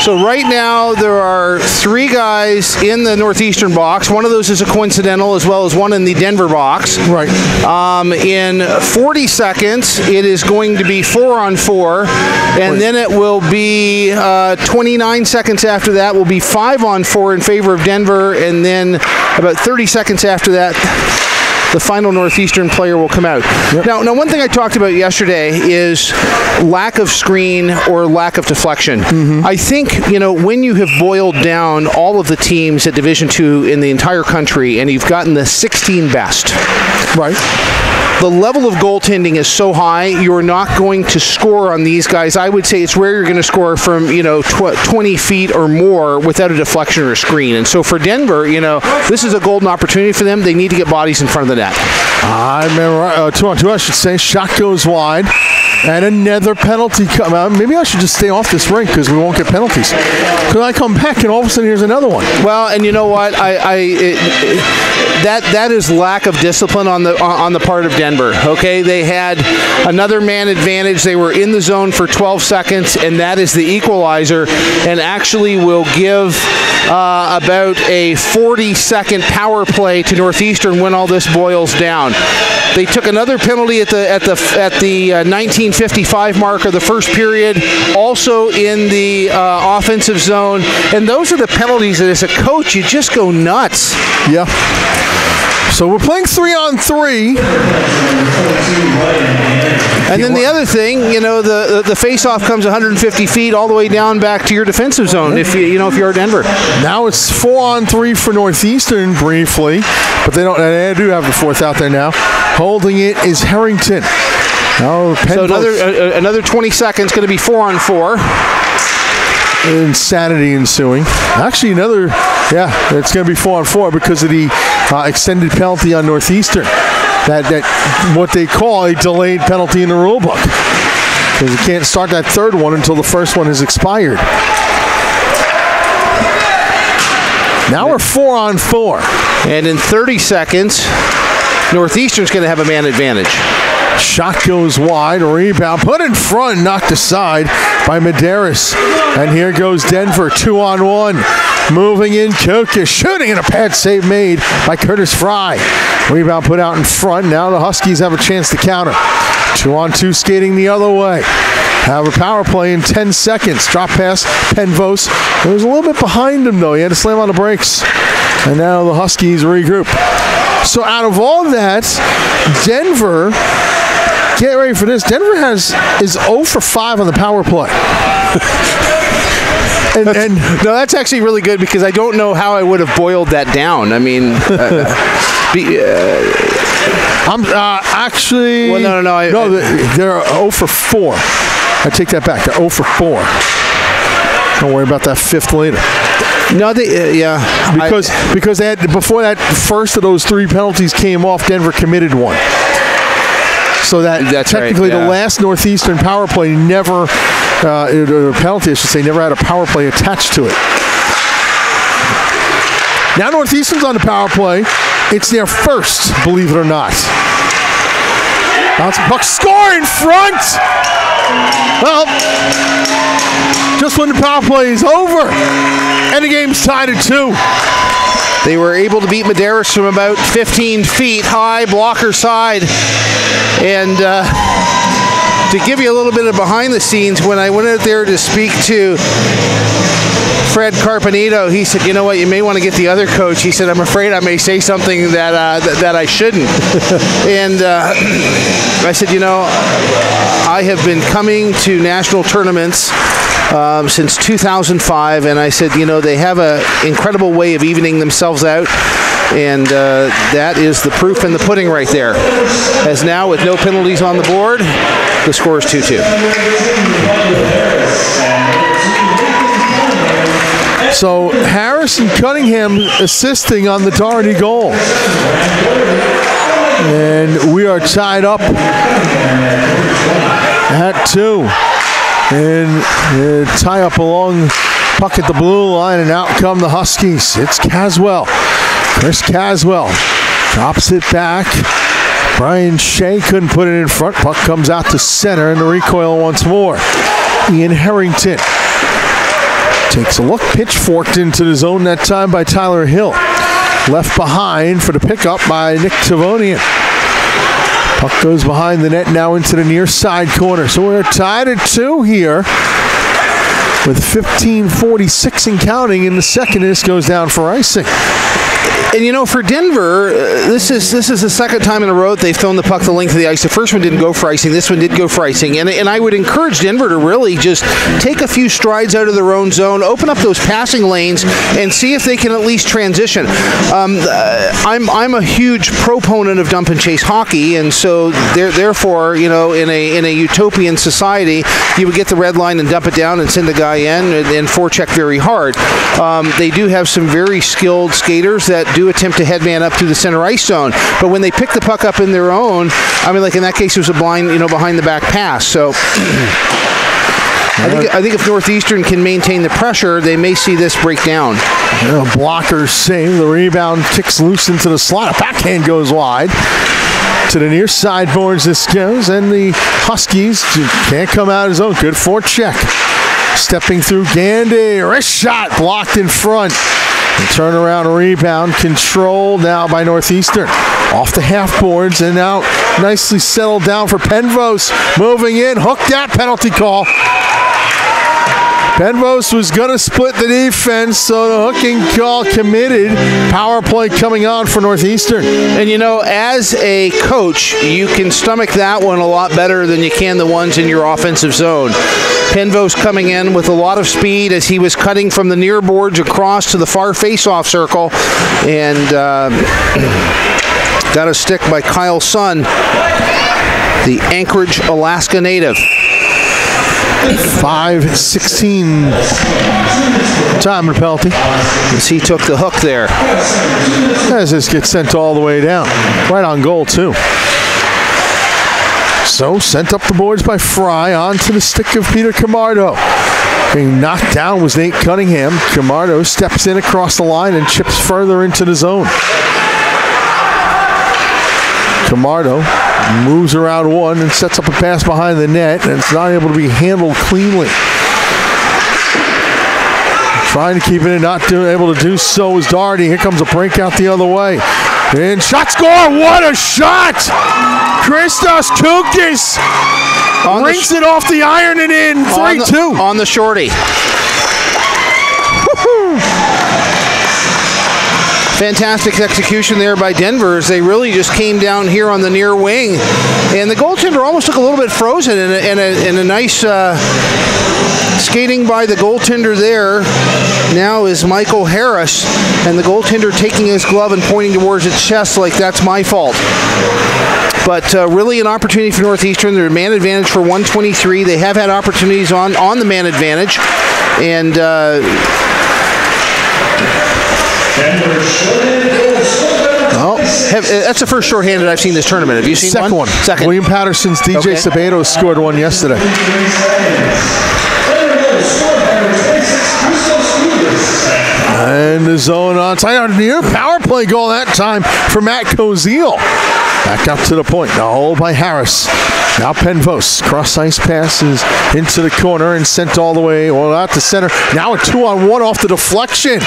So right now there are 3 guys in the Northeastern box. One of those is a coincidental, as well as one in the Denver box. Right. In 40 seconds, it is going to be 4-on-4, and then it will be 29 seconds after that will be 5-on-4 in favor of Denver, and then about 30 seconds after that, the final Northeastern player will come out. Yep. Now, one thing I talked about yesterday is lack of screen or lack of deflection. Mm-hmm. I think, when you have boiled down all of the teams at Division II in the entire country and you've gotten the 16 best, right? The level of goaltending is so high, you're not going to score on these guys. I would say it's rare you're going to score from 20 feet or more without a deflection or a screen. And so for Denver, this is a golden opportunity for them. They need to get bodies in front of the net. I remember 2-on-2, I should say. Shot goes wide, and another penalty. Maybe I should just stay off this rink because we won't get penalties. Because I come back and all of a sudden here's another one. Well, and you know what? That is lack of discipline on the part of Denver. Okay, they had another man advantage. They were in the zone for 12 seconds, and that is the equalizer, and actually will give about a 40-second power play to Northeastern when all this boils down. They took another penalty at the 1955 mark of the first period, also in the offensive zone, and those are the penalties that as a coach you just go nuts. Yeah. So we're playing 3-on-3. And then the other thing, the face-off comes 150 feet all the way down back to your defensive zone if you're Denver. Now it's 4-on-3 for Northeastern briefly, but they do have the 4th out there now. Holding it is Harrington. So another 20 seconds, going to be 4-on-4. Insanity ensuing. Actually, it's going to be 4-on-4 because of the extended penalty on Northeastern. That what they call a delayed penalty in the rule book. Because you can't start that third one until the first one has expired. Now we're 4-on-4. And in 30 seconds, Northeastern's going to have a man advantage. Shot goes wide, rebound, put in front, knocked aside by Medeiros. And here goes Denver, 2-on-1. Moving in, Kokish shooting, and a pad save made by Curtis Fry. Rebound put out in front. Now the Huskies have a chance to counter. 2-on-2 skating the other way. Have a power play in 10 seconds. Drop pass, Penvos. It was a little bit behind him, though. He had to slam on the brakes. And now the Huskies regroup. So out of all that, Denver, get ready for this. Denver is 0 for 5 on the power play. No, that's actually really good because I don't know how I would have boiled that down. I mean, I'm actually. Well, no. They're 0 for 4. I take that back. They're 0 for 4. Don't worry about that 5th later. No, because they had before that first of those 3 penalties came off, Denver committed one. So that's technically right, yeah. The last Northeastern power play never, penalty I should say, never had a power play attached to it. Now Northeastern's on the power play. It's their first, believe it or not. Bounce puck, score in front! Well, just when the power play is over, and the game's tied at 2. They were able to beat Medeiros from about 15 feet high, blocker side. And to give you a little bit of behind the scenes, when I went out there to speak to Fred Carpenito, he said, you know what, you may want to get the other coach. He said, I'm afraid I may say something that I shouldn't. And I said, you know, I have been coming to national tournaments since 2005, and I said, you know, they have an incredible way of evening themselves out, and that is the proof in the pudding right there. As now, with no penalties on the board, the score is 2-2. So Harris and Cunningham assisting on the Doherty goal. And we are tied up at 2. And tie up along puck at the blue line, and out come the Huskies. It's Caswell. Chris Caswell drops it back. Brian Shea couldn't put it in front. Puck comes out to center, and the recoil once more. Ian Harrington takes a look, pitchforked into the zone that time by Tyler Hill. Left behind for the pickup by Nick Tavonian. Puck goes behind the net now into the near side corner. So we're tied at 2 here with 15:46 and counting in the second. This goes down for icing. And you know, for Denver, this is the second time in a row they've thrown the puck the length of the ice. The first one didn't go for icing. This one did go for icing. And I would encourage Denver to really just take a few strides out of their own zone, open up those passing lanes, and see if they can at least transition. I'm a huge proponent of dump and chase hockey, and so therefore, you know, in a utopian society, you would get the red line and dump it down and send the guy in and forecheck very hard. They do have some very skilled skaters that do attempt to headman up through the center ice zone, but when they pick the puck up in their own, I mean, like in that case, it was a blind, you know, behind the back pass. So I think if Northeastern can maintain the pressure, they may see this break down. Blockers save. The rebound kicks loose into the slot. A backhand goes wide. To the near sideboards this goes, and the Huskies can't come out of his own. Good forecheck. Stepping through Gandy. Wrist shot blocked in front. And turnaround rebound controlled now by Northeastern. Off the half boards and now nicely settled down for Penvos. Moving in, hooked that penalty call. Penvos was going to split the defense, so the hooking call committed. Power play coming on for Northeastern. And you know, as a coach, you can stomach that one a lot better than you can the ones in your offensive zone. Penvos coming in with a lot of speed as he was cutting from the near boards across to the far face-off circle, and got a stick by Kyle Sun, the Anchorage, Alaska native. 5:16 time and penalty. As he took the hook there. As this gets sent all the way down. Right on goal, too. So, sent up the boards by Fry onto the stick of Peter Camardo. Being knocked down was Nate Cunningham. Camardo steps in across the line and chips further into the zone. Camardo moves around one and sets up a pass behind the net, and it's not able to be handled cleanly. Trying to keep it in, not able to do so is Doherty. Here comes a breakout the other way. And shot score! What a shot! Christos Koukis rings it off the iron and in. 3-2. On the shorty. Fantastic execution there by Denver as they really just came down here on the near wing. And the goaltender almost looked a little bit frozen in a nice skating by the goaltender there. Now is Michael Harris, and the goaltender taking his glove and pointing towards its chest like that's my fault. But really an opportunity for Northeastern. They're man advantage for 123. They have had opportunities on the man advantage. And that's the first shorthanded I've seen this tournament. Have you seen Second one? Second. William Patterson's DJ Sabato scored one yesterday. And the zone on side. Near power play goal that time for Matt Koziel. Back up to the point. Now hold by Harris. Now Penvos. Cross ice passes into the corner and sent all the way, well, out to center. Now a 2-on-1 off the deflection.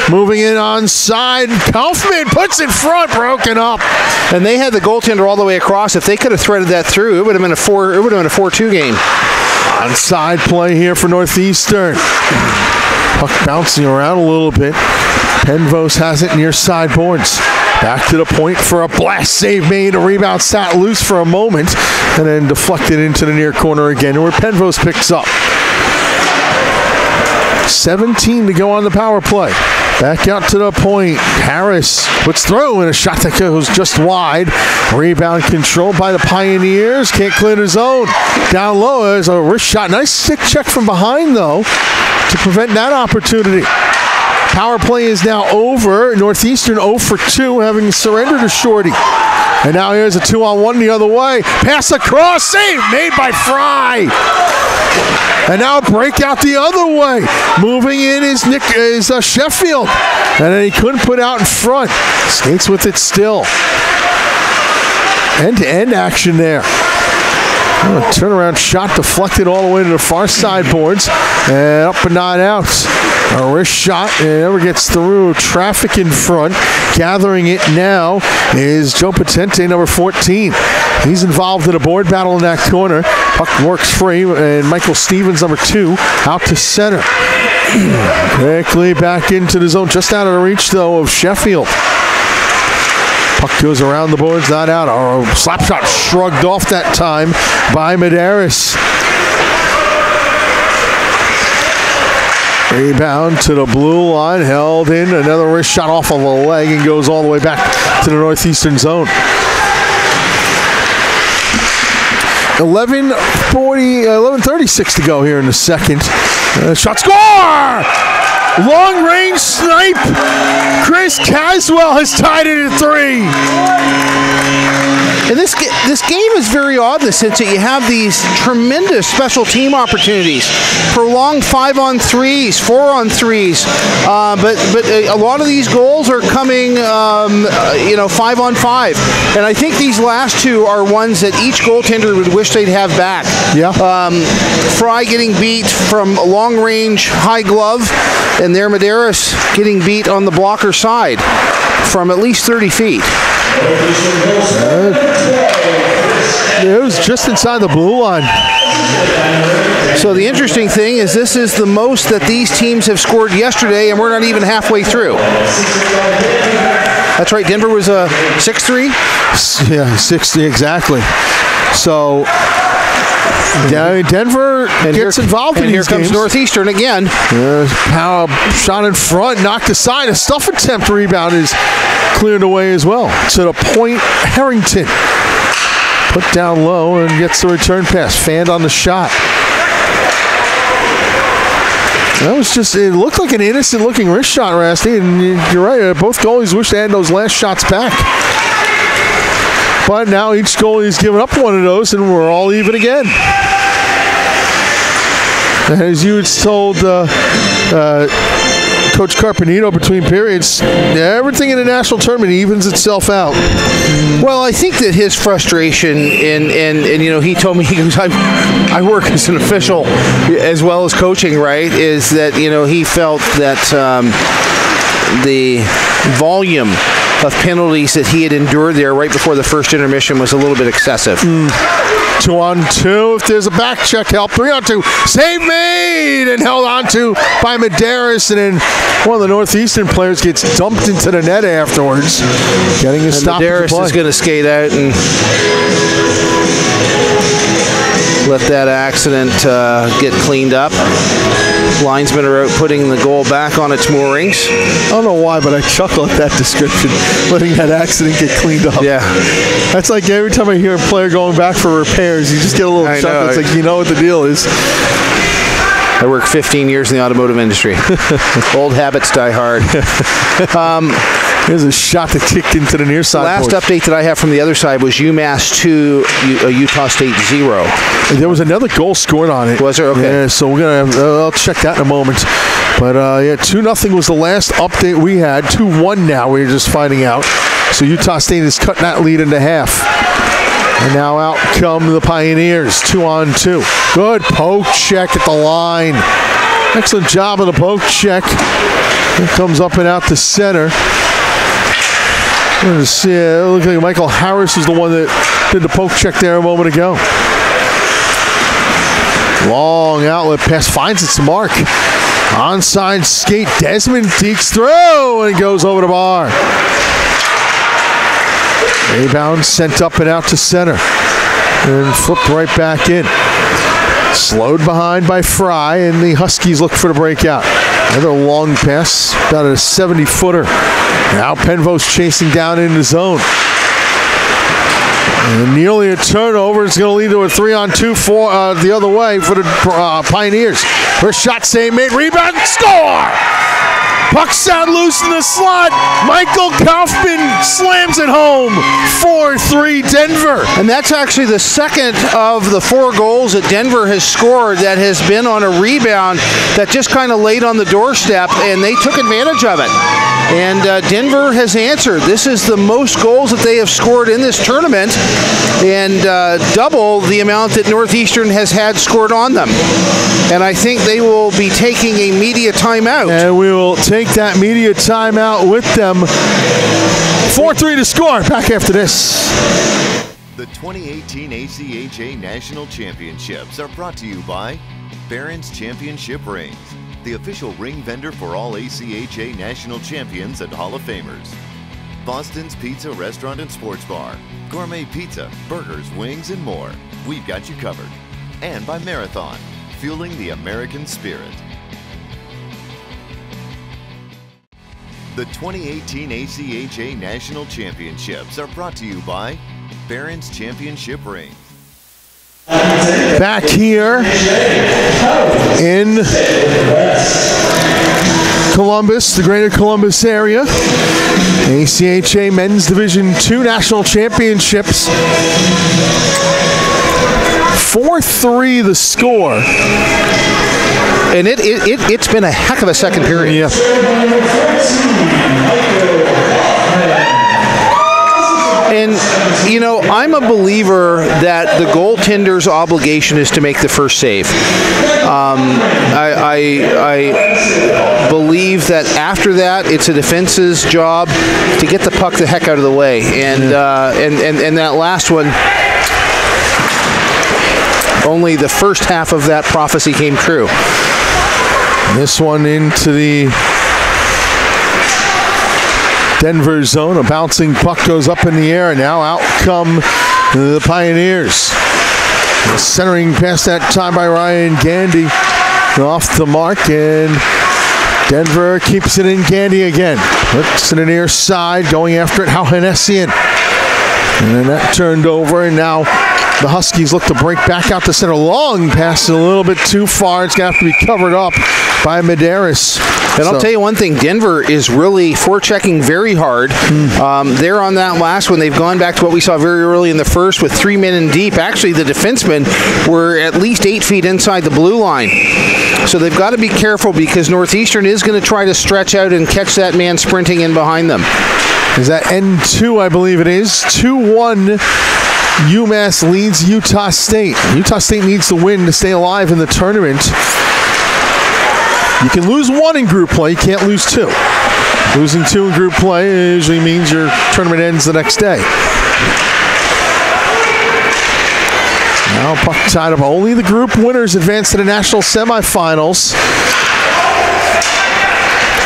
Moving in onside. Kaufman puts it front, broken up. And they had the goaltender all the way across. If they could have threaded that through, it would have been a 4-2 game. Onside play here for Northeastern. Puck bouncing around a little bit. Penvos has it near sideboards. Back to the point for a blast save made. A rebound sat loose for a moment and then deflected into the near corner again, where Penvos picks up. 17 to go on the power play. Back out to the point. Harris puts through and a shot that goes just wide. Rebound controlled by the Pioneers. Can't clear the zone. Down low, there's a wrist shot. Nice stick check from behind, though, to prevent that opportunity. Power play is now over. Northeastern 0 for 2, having surrendered to Shorty. And now here's a 2-on-1 the other way. Pass across, save made by Fry. And now a breakout the other way. Moving in is Sheffield. And then he couldn't put out in front. Skates with it still. End-to-end action there. A turnaround shot deflected all the way to the far sideboards. And up and not out. A wrist shot, and it never gets through. Traffic in front. Gathering it now is Joe Potente, number 14. He's involved in a board battle in that corner. Puck works free, and Michael Stevens, number 2, out to center. Quickly back into the zone, just out of the reach, though, of Sheffield. Puck goes around the boards, not out. A slap shot shrugged off that time by Medeiros. Rebound to the blue line, held in. Another wrist shot off of a leg and goes all the way back to the Northeastern zone. 11:36 to go here in the second. Shot score! Long range snipe. Chris Caswell has tied it at 3. And this game is very odd in the sense that you have these tremendous special team opportunities, prolonged 5-on-3s, 4-on-3s, but a lot of these goals are coming, 5-on-5. And I think these last two are ones that each goaltender would wish they'd have back. Yeah. Fry getting beat from a long range high glove, and there Medeiros getting beat on the blocker side from at least 30 feet. It was just inside the blue line. So the interesting thing is this is the most that these teams have scored yesterday, and we're not even halfway through. That's right, Denver was a 6-3? Yeah, 6-3, exactly. So Denver gets involved in these games. And here comes Northeastern again. Power shot in front, knocked aside. A stuff attempt rebound is cleared away as well. To the point, Harrington. Put down low and gets the return pass. Fanned on the shot. That was just, it looked like an innocent looking wrist shot, Rasty, and you're right, both goalies wish they had those last shots back. But now each goalie's given up one of those, and we're all even again. As you had told Coach Carpenito between periods, everything in the national tournament evens itself out. Well, I think that his frustration, and he told me, he goes, I work as an official as well as coaching, right, is that, he felt that the volume of penalties that he had endured there right before the first intermission was a little bit excessive. 2-on-2. If there's a back check, help. 3-on-2. Save made and held on to by Medeiros, and then one of the Northeastern players gets dumped into the net afterwards, getting a stop. Medeiros is going to skate out and let that accident get cleaned up. Linesmen are out putting the goal back on its moorings. I don't know why, but I chuckle at that description, letting that accident get cleaned up. Yeah. That's like every time I hear a player going back for repairs, you just get a little chuckle. It's like, you know what the deal is. I worked 15 years in the automotive industry. Old habits die hard. There's a shot that kicked into the near side. Last update that I have from the other side was UMass 2, Utah State 0. There was another goal scored on it. Was there? Okay. Yeah, so we're gonna I'll check that in a moment. But 2-0 was the last update we had. 2-1 now. We're just finding out. So Utah State is cutting that lead into half. And now out come the Pioneers, 2-on-2. Good poke check at the line. Excellent job of the poke check. It comes up and out to center. Let's see, it looks like Michael Harris is the one that did the poke check there a moment ago. Long outlet pass finds its mark. Onside skate, Desmond Deeks throw, and it goes over the bar. Rebound sent up and out to center. And flipped right back in. Slowed behind by Fry, and the Huskies look for the breakout. Another long pass, about a 70-footer. Now Penvos chasing down in the zone. And nearly a turnover. It's going to lead to a 3-on-2 for the other way for the Pioneers. First shot save made, rebound, score! Puck's out loose in the slot. Michael Kaufman slams it home. 4-3 Denver. And that's actually the second of the 4 goals that Denver has scored that has been on a rebound that just kind of laid on the doorstep, and they took advantage of it. And Denver has answered. This is the most goals that they have scored in this tournament, and double the amount that Northeastern has had scored on them. And I think they will be taking a media timeout. And we will take that media timeout with them. 4-3 to score. Back after this. The 2018 ACHA National Championships are brought to you by Barron's Championship Rings, the official ring vendor for all ACHA National Champions and Hall of Famers. Boston's Pizza Restaurant and Sports Bar, gourmet pizza, burgers, wings, and more. We've got you covered. And by Marathon, fueling the American spirit. The 2018 ACHA National Championships are brought to you by Barron's Championship Rings. Back here in Columbus, the greater Columbus area. ACHA Men's Division II National Championships. 4-3 the score. And it's been a heck of a second period. Yeah. And, you know, I'm a believer that the goaltender's obligation is to make the first save. I believe that after that, it's a defense's job to get the puck the heck out of the way. And that last one, only the first half of that prophecy came true. This one into the Denver zone. A bouncing puck goes up in the air, and now out come the Pioneers. Centering pass that time by Ryan Gandy. Off the mark, and Denver keeps it in. Gandy again. Puts it in the near side, going after it. Hauhanessian. And then that turned over, and now the Huskies look to break back out to center. Long pass, a little bit too far. It's going to have to be covered up by Medeiros. And I'll tell you one thing, Denver is really forechecking very hard. They're on that last one. They've gone back to what we saw very early in the first with 3 men in deep. Actually, the defensemen were at least 8 feet inside the blue line. So they've got to be careful because Northeastern is going to try to stretch out and catch that man sprinting in behind them. Is that N2, I believe it is. 2-1. UMass leads Utah State. Utah State needs to win to stay alive in the tournament. You can lose 1 in group play, you can't lose 2. Losing 2 in group play usually means your tournament ends the next day. Now puck tied up. Only the group winners advance to the national semifinals.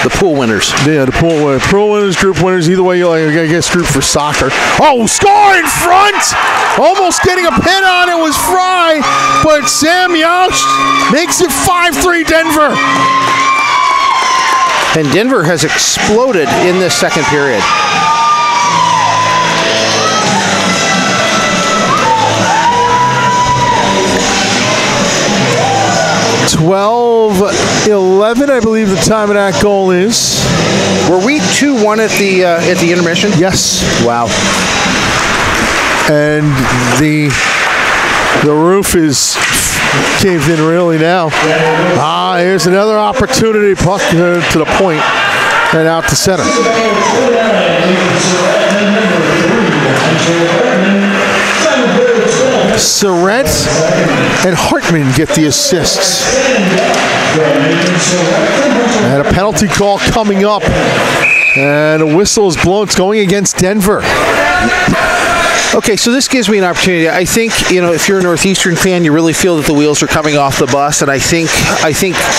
The pool winners. Yeah, the pool winners, group winners. Either way, I guess group for soccer. Oh, score in front! Almost getting a pin on it was Fry, but Sam Yauch makes it 5-3 Denver. And Denver has exploded in this second period. (12-11), I believe the time of that goal is. Were we 2-1 at the intermission? Yes. Wow. And the roof is caved in really now. Here's another opportunity. Puck to the point. and out to center. Surratt and Hartman get the assists. And a penalty call coming up. And a whistle is blown. It's going against Denver. Okay, so this gives me an opportunity. I think, if you're a Northeastern fan, you really feel that the wheels are coming off the bus, and I think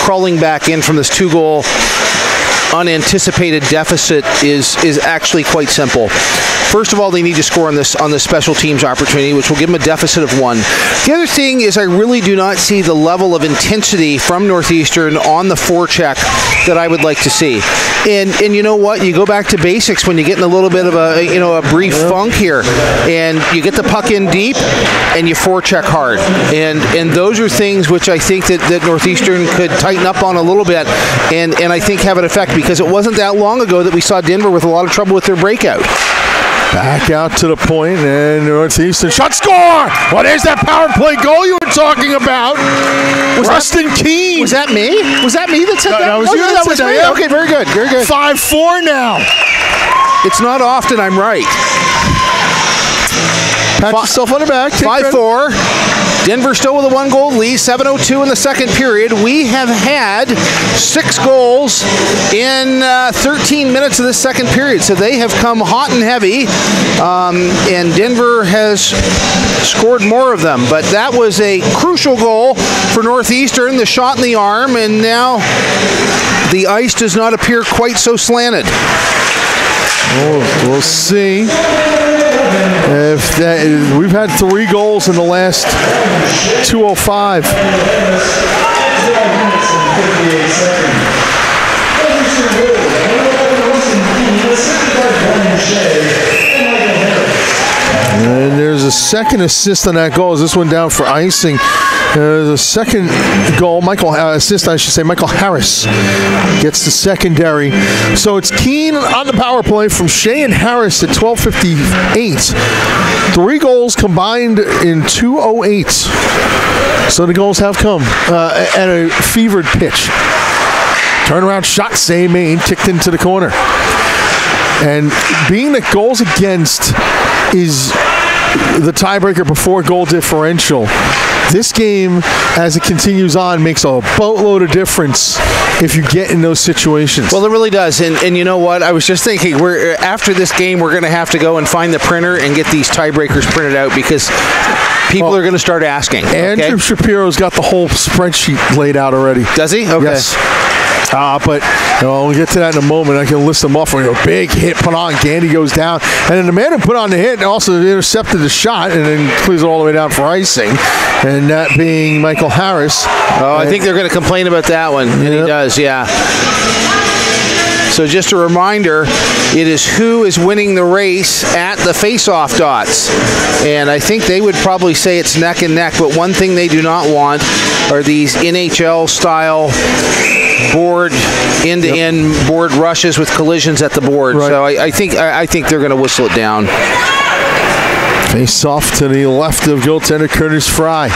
crawling back in from this 2-goal unanticipated deficit is actually quite simple. First of all, they need to score on this special teams opportunity, which will give them a deficit of 1. The other thing is I really do not see the level of intensity from Northeastern on the forecheck that I would like to see. And you know what? You go back to basics when you get in a little bit of a brief funk here, and you get the puck in deep and you forecheck hard. And those are things which I think that Northeastern could tighten up on a little bit and I think have an effect, because it wasn't that long ago that we saw Denver with a lot of trouble with their breakout. Back out to the point, and Northeastern shot, score! What is that power play goal you were talking about? Rustin Keene. Was that me? Was that me that said that? That was you that said that, yeah. Okay, very good, very good. 5-4 now. It's not often I'm right. Pat yourself on the back. 5-4. Denver still with a 1-goal lead, 7:02 in the second period. We have had 6 goals in 13 minutes of this second period, so they have come hot and heavy, and Denver has scored more of them. But that was a crucial goal for Northeastern, the shot in the arm, and now the ice does not appear quite so slanted. We'll see. We've had 3 goals in the last 2:05. And there's a second assist on that goal. Is this one down for icing? There's a second goal. Michael Harris gets the secondary. So it's Keene on the power play from Shea and Harris at 12:58. 3 goals combined in 2:08. So the goals have come at a fevered pitch. Turnaround shot, Say Main, ticked into the corner. And being that goals against is the tiebreaker before goal differential, this game, as it continues on, makes a boatload of difference if you get in those situations. Well, it really does. And you know what? I was just thinking, after this game, we're going to have to go and find the printer and get these tiebreakers printed out, because people are going to start asking. Andrew Shapiro's got the whole spreadsheet laid out already. Does he? Okay. Yes. But we'll get to that in a moment. I can list them off. A big hit put on. Gandy goes down. And then the man who put on the hit also intercepted the shot and then clears it all the way down for icing. And that being Michael Harris. I think they're going to complain about that one. And he does, yeah. So just a reminder, it is who is winning the race at the face-off dots. And I think they would probably say it's neck and neck, but one thing they do not want are these NHL-style board, end-to-end board rushes with collisions at the board. Right. So I think they're going to whistle it down. Face-off to the left of goaltender Curtis Fry.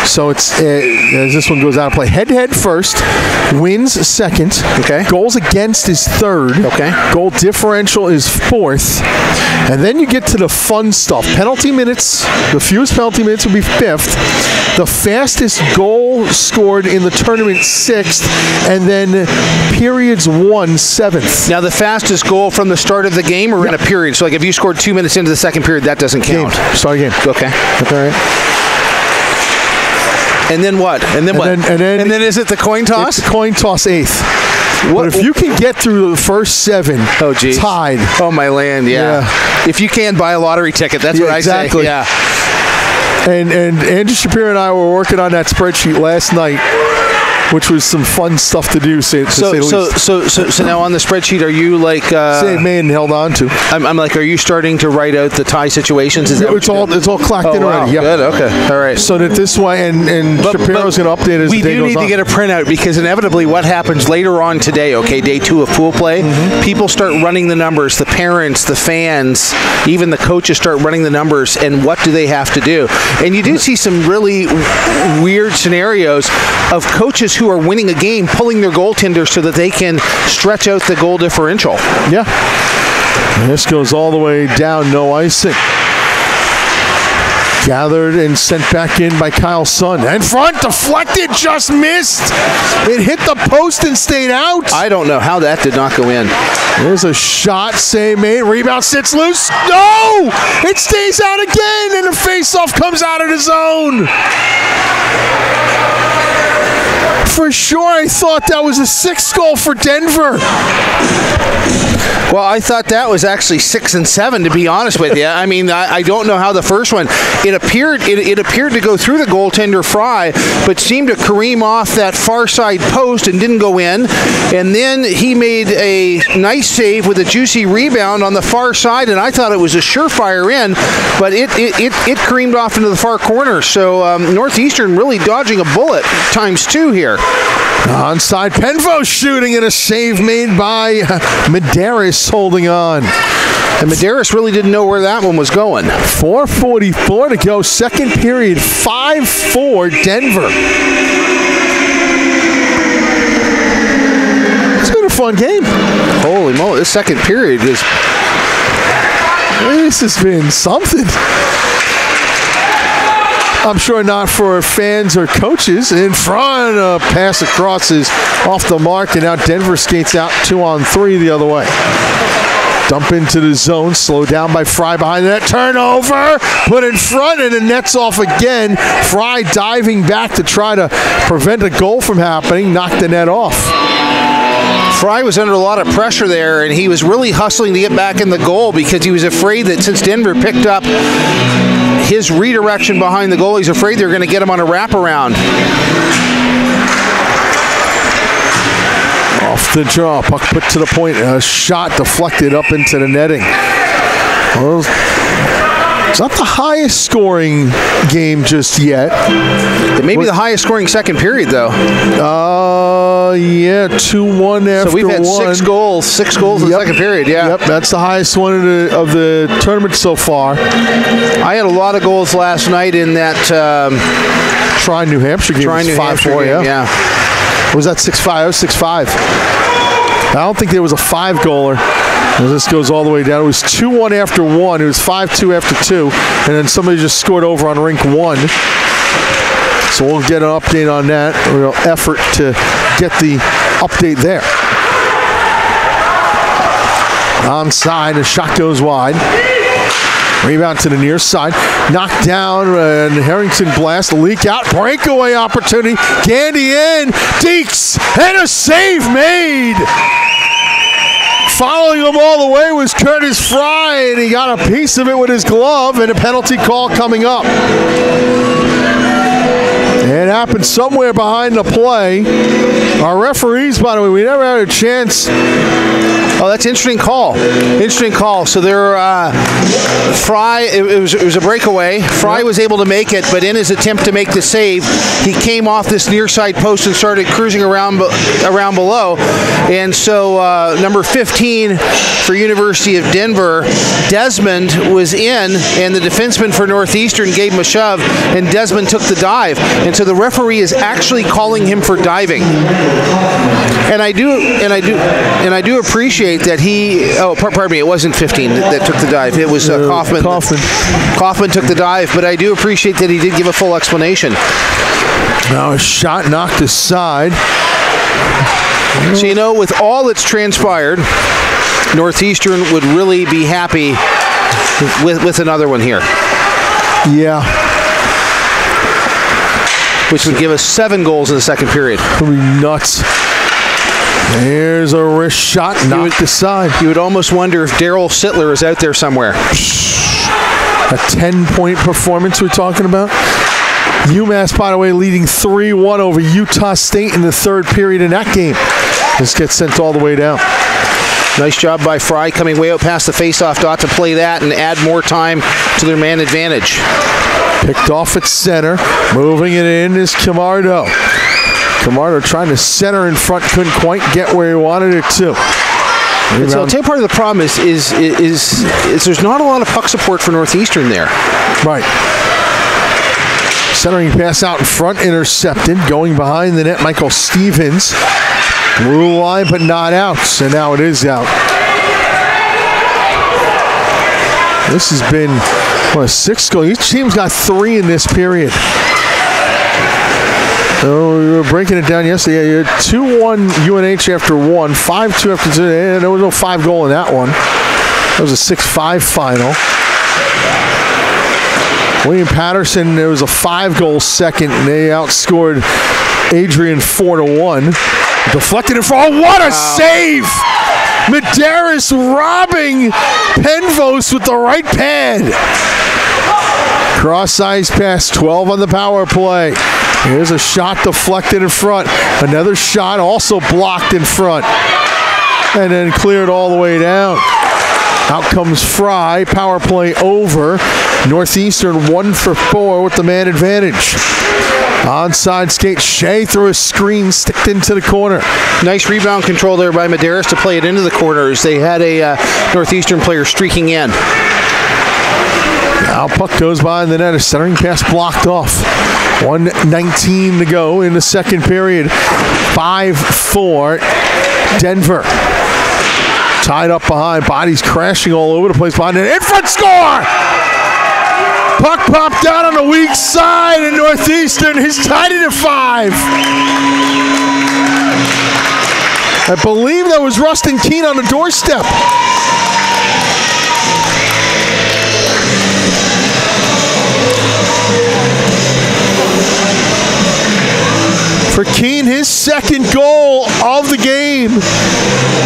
So it's as this one goes out of play. Head-to-head first, wins second. Okay. Goals against is third. Okay. Goal differential is fourth. And then you get to the fun stuff. Penalty minutes, the fewest penalty minutes will be fifth. The fastest goal scored in the tournament, sixth. And then periods 1, seventh. Now the fastest goal from the start of the game or in a period? So like if you scored 2 minutes into the second period, that doesn't count. Start again. Okay. All right. And then what? And then what? And then is it the coin toss? It's the coin toss eighth. But if you can get through the first 7, tied. Oh, my land, yeah. If you can buy a lottery ticket, that's what exactly. I say. Yeah. And Andrew Shapiro and I were working on that spreadsheet last night, which was some fun stuff to do, to say the least. So now on the spreadsheet, are you like... Say Maine held on to. I'm like, are you starting to write out the tie situations? Is that it's all clocked in already. Yep. Good, okay. All right. So that this way, and Shapiro's going to update as the day goes on. We do need to get a printout, because inevitably what happens later on today, day 2 of pool play, people start running the numbers, the parents, the fans, even the coaches start running the numbers, and what do they have to do? And you do see some really weird scenarios of coaches who are winning a game pulling their goaltenders so that they can stretch out the goal differential. Yeah. And this goes all the way down, no icing. Gathered and sent back in by Kyle Sun. In front, deflected, just missed. It hit the post and stayed out. I don't know how that did not go in. There's a shot, save made, rebound sits loose. No! It stays out again, and the faceoff comes out of the zone. For sure, I thought that was a 6th goal for Denver. Well, I thought that was actually 6 and 7, to be honest with you. I mean, I don't know how the first one. It appeared to go through the goaltender Fry, but seemed to careen off that far side post and didn't go in. And then he made a nice save with a juicy rebound on the far side, and I thought it was a surefire in, but it careened off into the far corner. So Northeastern really dodging a bullet ×2 here. Onside, Penvo shooting, and a save made by Medeiros holding on. And Medeiros really didn't know where that one was going. 4:44 to go, second period, 5-4 Denver. It's been a fun game. Holy moly, this second period is... This has been something. I'm sure not for fans or coaches. In front, a pass across is off the mark, and now Denver skates out 2-on-3 the other way. Dump into the zone, slowed down by Fry behind the net. Turnover, put in front, and the net's off again. Fry diving back to try to prevent a goal from happening, knocked the net off. Fry was under a lot of pressure there, and he was really hustling to get back in the goal because he was afraid that since Denver picked up his redirection behind the goal, he's afraid they're going to get him on a wraparound. Off the draw, puck put to the point, a shot deflected up into the netting. Well, it's not the highest scoring game just yet. It may be the highest scoring second period, though. Yeah, 2-1 after So we've had one. 6 goals in the second period, yeah. Yep, that's the highest one of the tournament so far. I had a lot of goals last night in that New Hampshire game. New Hampshire 5-4, game, yeah. Was that 6-5? It was 6-5. I don't think there was a 5-goaler. This goes all the way down. It was 2-1 after 1. It was 5-2 after 2. And then somebody just scored over on rink 1. So we'll get an update on that. A real effort to get the update there. Onside, a shot goes wide. Rebound to the near side. Knocked down, and Harrington blast, leak out, breakaway opportunity. Gandy in, Deeks, and a save made. Following him all the way was Curtis Fry, and he got a piece of it with his glove, and a penalty call coming up. It happened somewhere behind the play. Our referees, by the way, we never had a chance. Oh, that's an interesting call. Interesting call. So there, Fry, it was a breakaway. Fry was able to make it, but in his attempt to make the save, he came off this near side post and started cruising around below. And so number 15 for University of Denver, Desmond, was in, and the defenseman for Northeastern gave him a shove, and Desmond took the dive. And so the referee is actually calling him for diving. And I do appreciate that he. Oh, pardon me. It wasn't 15 that took the dive. It was Kaufman. Kaufman took the dive, but I do appreciate that he did give a full explanation. Now a shot knocked aside. So, you know, with all that's transpired, Northeastern would really be happy with another one here. Yeah. Which would give us 7 goals in the second period. It'll be nuts. There's a wrist shot knocked aside. You would almost wonder if Daryl Sittler is out there somewhere. A 10-point performance we're talking about. UMass, by the way, leading 3-1 over Utah State in the third period in that game. This gets sent all the way down. Nice job by Fry coming way out past the faceoff dot to play that and add more time to their man advantage. Picked off at center. Moving it in is Camardo. Camardo trying to center in front, couldn't quite get where he wanted it to. So I'll tell you, part of the problem is there's not a lot of puck support for Northeastern there. Right. Centering pass out in front, intercepted. Going behind the net, Michael Stevens. Blue line, but not out. So now it is out. This has been, what, a 6 goal. Each team's got 3 in this period. So we were breaking it down yesterday. You had 2-1 UNH after 1, 5-2 after 2. And there was no 5 goal in that one. That was a 6-5 final. William Patterson, there was a 5-goal second, and they outscored Adrian 4-1. Deflected in front. Oh, what a save! Medeiros robbing Penvos with the right pad. Cross-ice pass, 12 on the power play. Here's a shot deflected in front. Another shot also blocked in front. And then cleared all the way down. Out comes Fry. Power play over. Northeastern 1 for 4 with the man advantage. Onside skate. Shea through a screen, sticked into the corner. Nice rebound control there by Medeiros to play it into the corners. They had a Northeastern player streaking in. Now puck goes by in the net. A centering pass blocked off. 1:19 to go in the second period. 5-4 Denver. Tied up behind. Bodies crashing all over the place behind it. In front score! Puck popped down on the weak side, and Northeastern is tied it at 5. I believe that was Rustin Keene on the doorstep. For Keene, his second goal of the game.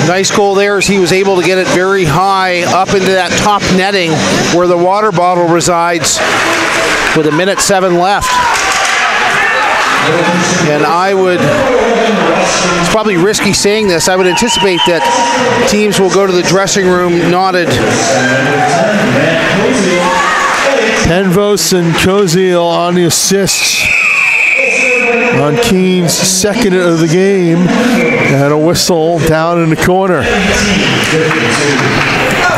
Nice goal there as he was able to get it very high up into that top netting where the water bottle resides with 1:07 left. And I would, it's probably risky saying this, I would anticipate that teams will go to the dressing room knotted. Penvos and Koziel on the assists. On Keene's second of the game, and a whistle down in the corner.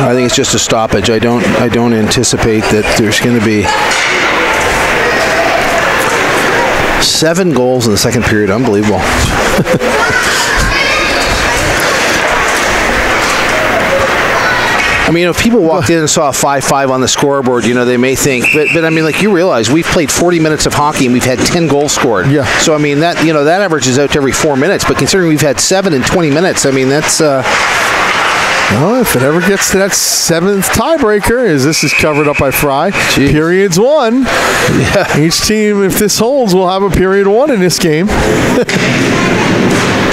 I think it's just a stoppage. I don't anticipate that there's going to be 7 goals in the second period. Unbelievable. I mean, if people walked in and saw a 5-5 on the scoreboard, you know, they may think, but I mean, like, you realize we've played 40 minutes of hockey and we've had 10 goals scored. Yeah. So, I mean, that, you know, that averages out to every 4 minutes, but considering we've had 7 in 20 minutes, I mean, that's... Well, if it ever gets to that 7th tiebreaker, as this is covered up by Fry, period's 1. Yeah. Each team, if this holds, will have a period 1 in this game.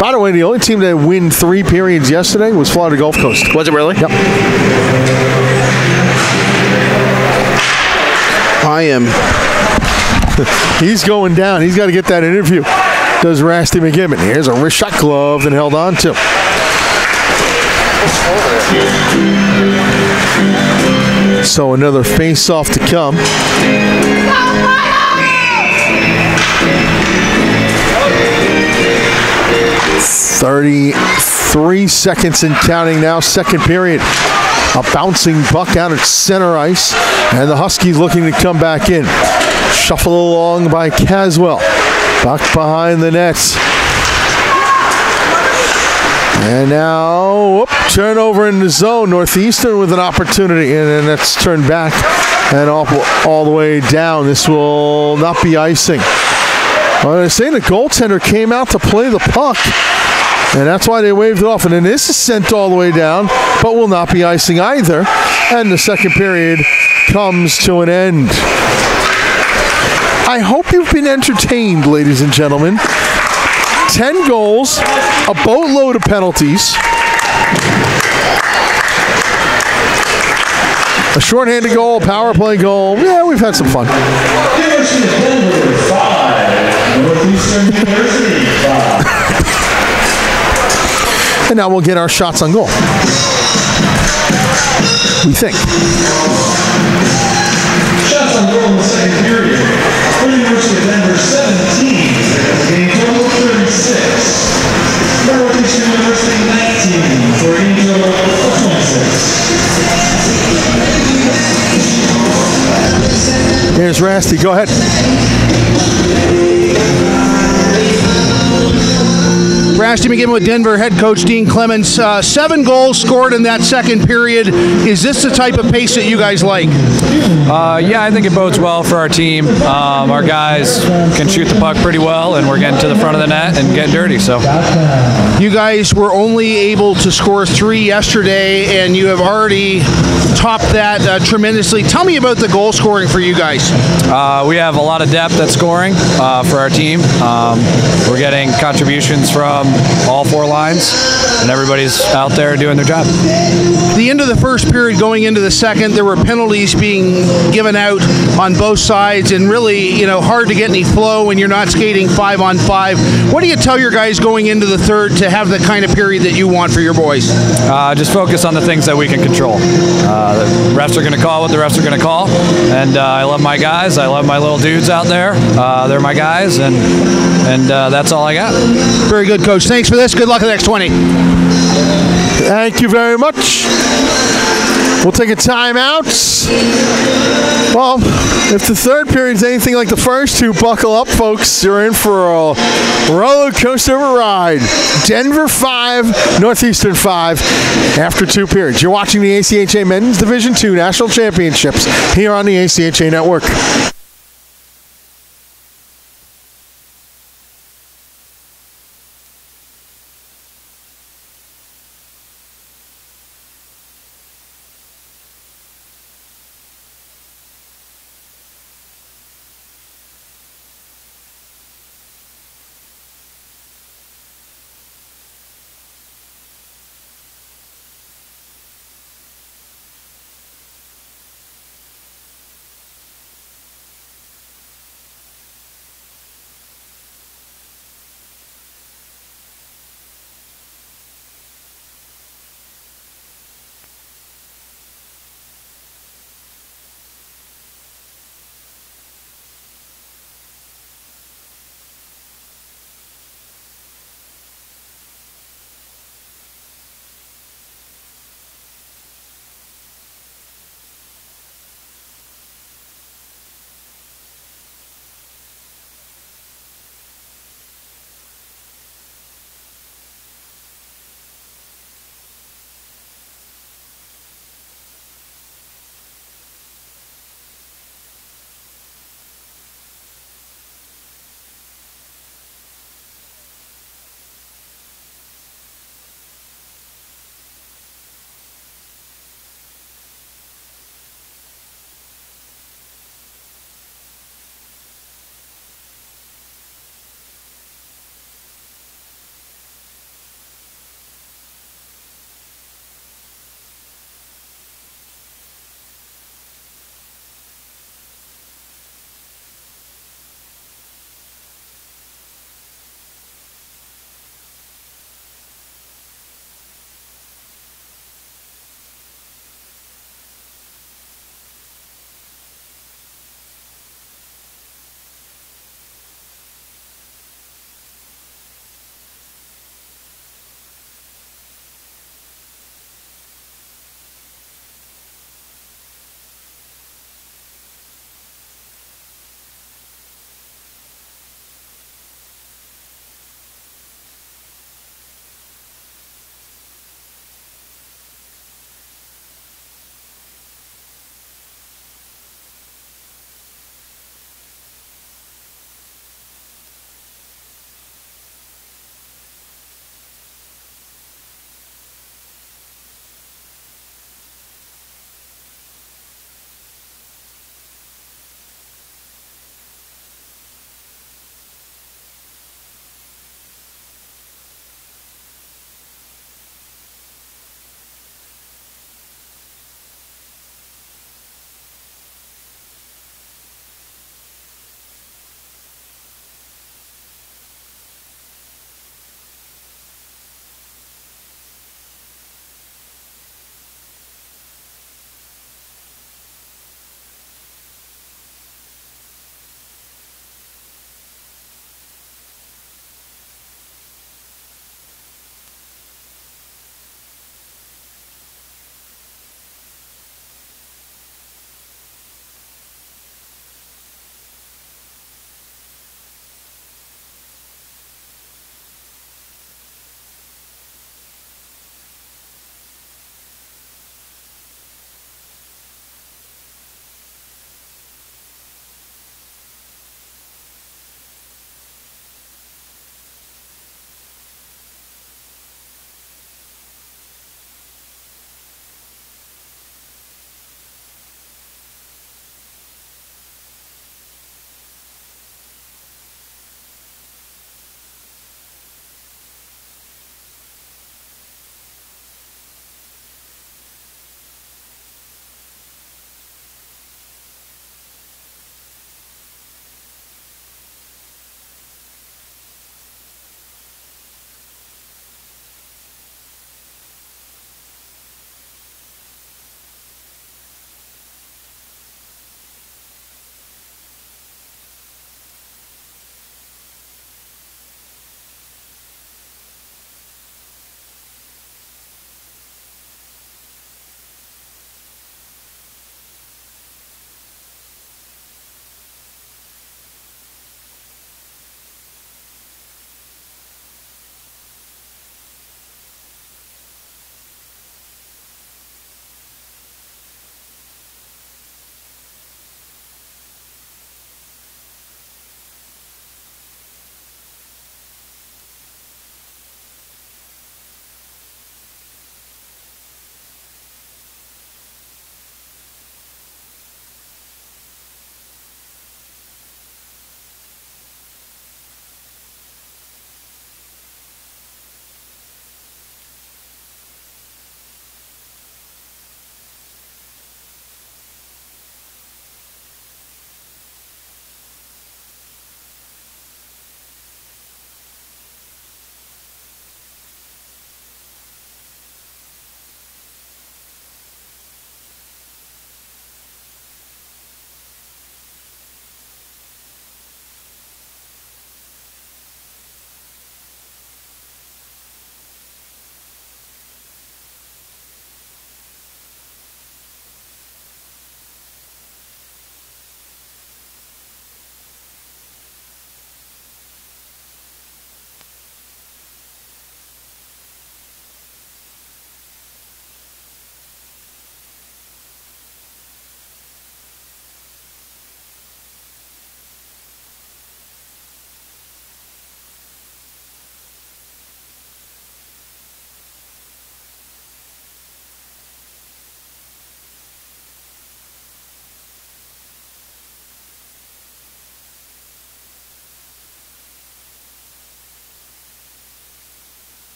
By the way, the only team that win 3 periods yesterday was Florida Gulf Coast. Was it really? Yep. I am. He's going down. He's got to get that interview. Does Rasty McGibbon. Here's a wrist shot glove and held on to. So another face-off to come. 33 seconds and counting now, second period. A bouncing buck out at center ice, and the Huskies looking to come back in. Shuffle along by Caswell. Buck behind the nets. And now, turnover in the zone. Northeastern with an opportunity, and then that's turned back and all the way down. This will not be icing. Well, they're saying the goaltender came out to play the puck, and that's why they waved it off. And then this is sent all the way down, but will not be icing either. And the second period comes to an end. I hope you've been entertained, ladies and gentlemen. 10 goals, a boatload of penalties, a shorthanded goal, power play goal. Yeah, we've had some fun. Intermission Denver 5, Northeastern University 5. And now we'll get our shots on goal. We think. Shots on goal in the second period. For University of Denver 17, game total 36. Northeastern University 19 for a game total of 26. Here's Rasty. Go ahead. Rasty McGibbon with Denver, head coach Dean Clemens. 7 goals scored in that second period. Is this the type of pace that you guys like? Yeah, I think it bodes well for our team. Our guys can shoot the puck pretty well, and we're getting to the front of the net and getting dirty. So, you guys were only able to score 3 yesterday, and you have already topped that tremendously. Tell me about the goal scoring for you guys. We have a lot of depth at scoring for our team. We're getting contributions from all 4 lines, and everybody's out there doing their job. The end of the first period going into the second, there were penalties being given out on both sides, and really, hard to get any flow when you're not skating 5-on-5. What do you tell your guys going into the third to have the kind of period that you want for your boys? Just focus on the things that we can control. The refs are going to call what the refs are going to call, and I love my guys. I love my little dudes out there. They're my guys, and that's all I got. Very good, Coach. Thanks for this. Good luck in the next 20. Thank you very much. We'll take a timeout. Well, if the third period is anything like the first two, buckle up, folks. You're in for a roller coaster of a ride. Denver 5, Northeastern 5 after 2 periods. You're watching the ACHA Men's Division II National Championships here on the ACHA Network.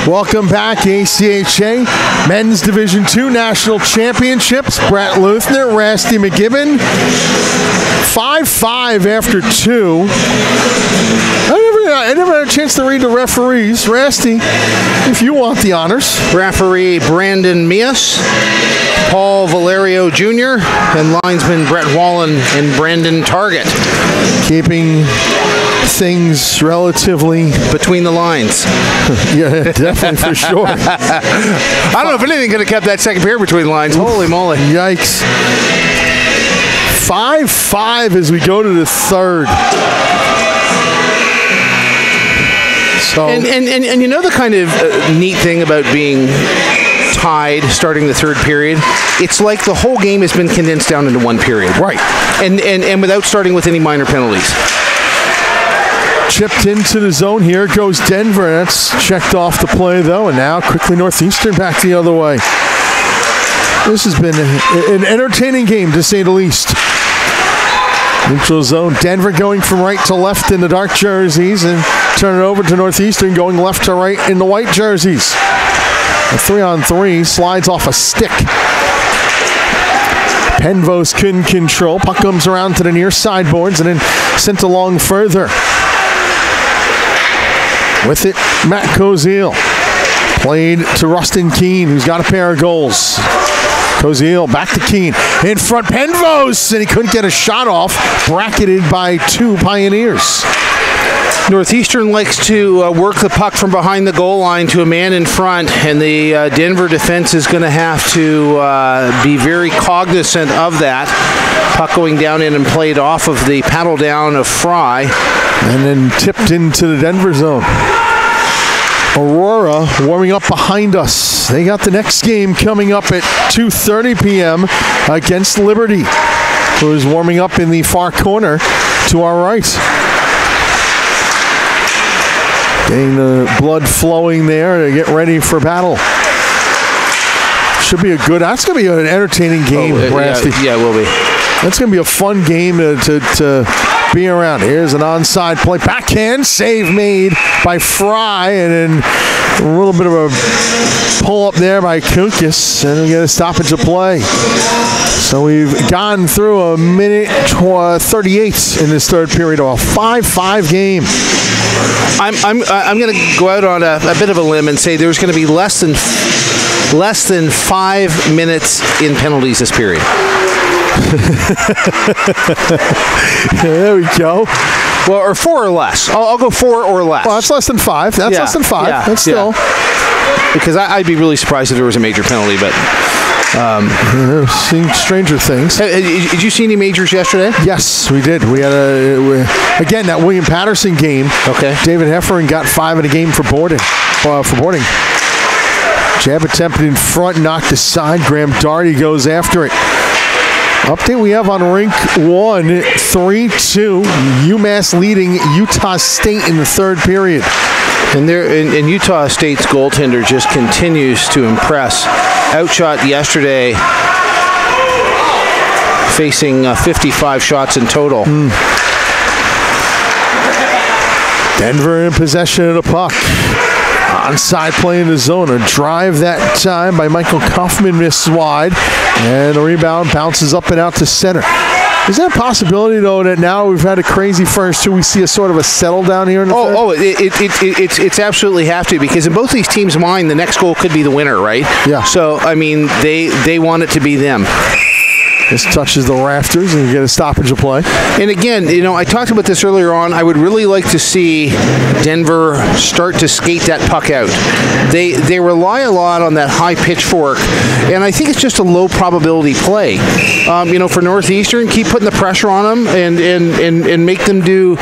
Welcome back, ACHA Men's Division II National Championships. Brett Luthner, Rusty McGibbon. 5-5 after 2. I never had a chance to read the referees. Rusty, if you want the honors. Referee Brandon Mias, Paul Valerio Jr., and linesman Brett Wallen and Brandon Target. Keeping things relatively between the lines. Yeah, definitely, for sure. I don't know if anything could have kept that second period between the lines. Holy moly. Yikes. 5-5 as we go to the third. So, and you know the kind of neat thing about being tied starting the third period, it's like the whole game has been condensed down into one period. Right. And without starting with any minor penalties. Chipped into the zone. Here goes Denver. That's checked off the play, though. And now quickly Northeastern back the other way. This has been an entertaining game, to say the least. Neutral zone. Denver going from right to left in the dark jerseys and turn it over to Northeastern going left to right in the white jerseys. A 3-on-3 slides off a stick. Penvos couldn't control. Puck comes around to the near sideboards and then sent along further. With it, Matt Koziel. Played to Rustin Keene, who's got a pair of goals. Koziel back to Keene. In front, Penvos, and he couldn't get a shot off. Bracketed by 2 Pioneers. Northeastern likes to work the puck from behind the goal line to a man in front, and the Denver defense is going to have to be very cognizant of that. Puck going down in and played off of the paddle down of Fry. And then tipped into the Denver zone. Aurora warming up behind us. They got the next game coming up at 2:30 p.m. against Liberty, who is warming up in the far corner to our right. Getting the blood flowing there to get ready for battle. Should be a good, that's going to be an entertaining game, Brasty. Yeah, it will be. That's going to be a fun game to be around. Here's an onside play. Backhand save made by Fry, and then a little bit of a pull up there by Kukas, and we get a stoppage of play. So we've gone through a minute 38 in this third period of a 5-5 game. I'm going to go out on a bit of a limb and say there's going to be less than 5 minutes in penalties this period. There we go. Well, or 4 or less. I'll go 4 or less. Well, that's less than 5. That's less than 5. Yeah, that's still. Because I'd be really surprised if there was a major penalty, but. Seeing stranger things. Did you see any majors yesterday? Yes, we did. We had again that William Patterson game. Okay. David Heffern got 5 in a game for boarding. Jab attempted in front, knocked aside. Graham Darty goes after it. Update we have on rink 1, 3-2. UMass leading Utah State in the third period. And Utah State's goaltender just continues to impress. Outshot yesterday, facing 55 shots in total. Denver in possession of the puck. Onside play in the zone. A drive that time by Michael Kaufman misses wide. And the rebound bounces up and out to center. Is that a possibility, though, that now we've had a crazy first 2, we see a sort of a settle down here in the third? It's absolutely have to, because in both these teams' mind, the next goal could be the winner, right? Yeah. So, I mean, they want it to be them. This touches the rafters and you get a stoppage of play. And again, I talked about this earlier on. I would really like to see Denver start to skate that puck out. They rely a lot on that high pitchfork, and I think it's just a low probability play. For Northeastern, keep putting the pressure on them and make them do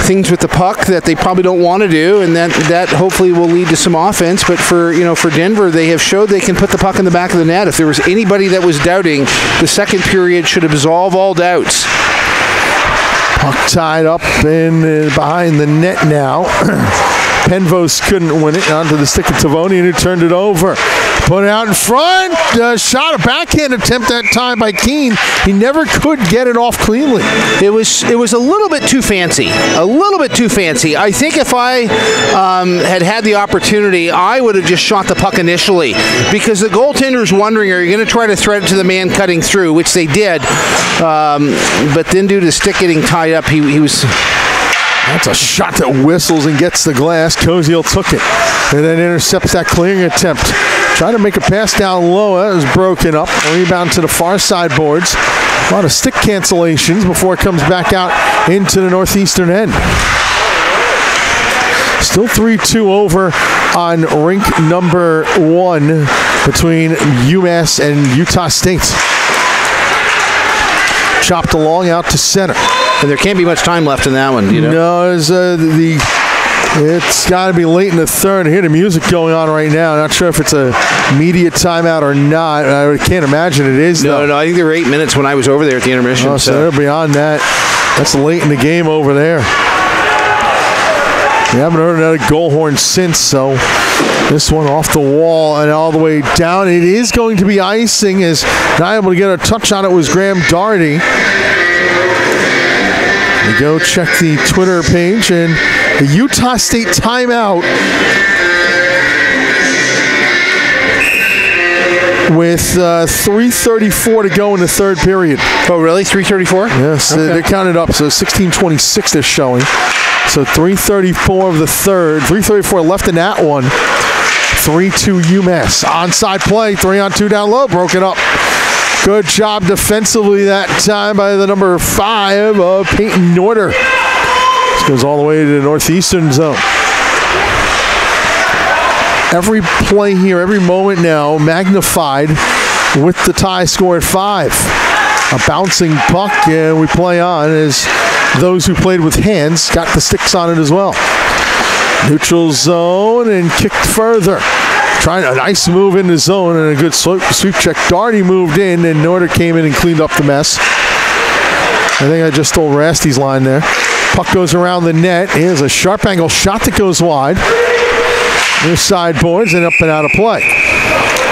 things with the puck that they probably don't want to do, and that hopefully will lead to some offense. But for Denver, they have showed they can put the puck in the back of the net. If there was anybody that was doubting, the second period should absolve all doubts. Puck tied up in behind the net now. Penvos couldn't win it. Onto the stick of Tavonian, who turned it over. Put it out in front. Shot, a backhand attempt that time by Keene. He never could get it off cleanly. It was a little bit too fancy. A little bit too fancy. I think if I had the opportunity, I would have just shot the puck initially, because the goaltender's wondering, are you going to try to thread it to the man cutting through, which they did. But then due to the stick getting tied up, he was... That's a shot that whistles and gets the glass. Koziel took it and then intercepts that clearing attempt. Trying to make a pass down low. That was broken up. Rebound to the far side boards. A lot of stick cancellations before it comes back out into the Northeastern end. Still 3-2 over on rink number 1 between UMass and Utah State. Chopped along out to center. And there can't be much time left in that one, you know? No, it's got to be late in the third. I hear the music going on right now. Not sure if it's a media timeout or not. I can't imagine it is, though. No, I think there were 8 minutes when I was over there at the intermission. Oh, so they're beyond that. That's late in the game over there. We haven't heard another goal horn since, so this one off the wall and all the way down. It is going to be icing, as not able to get a touch on it was Graham Doherty. We go check the Twitter page, and the Utah State timeout with 3:34 to go in the third period. Oh, really? 3:34? Yes, okay. They counted up, so 16:26 they're showing. So 3:34 of the third, 3:34 left in that one. 3-2 UMass. Onside play, 3-on-2 down low, broken up. Good job defensively that time by the number 5 of Peyton Norder. This goes all the way to the Northeastern zone. Every play here, every moment now, magnified with the tie score at 5. A bouncing puck, and we play on as those who played with hands got the sticks on it as well. Neutral zone and kicked further. Trying a nice move in the zone and a good sweep check. Doherty moved in, and Norder came in and cleaned up the mess. I think I just stole Rasty's line there. Puck goes around the net. Here's a sharp angle shot that goes wide. Near side boards and up and out of play.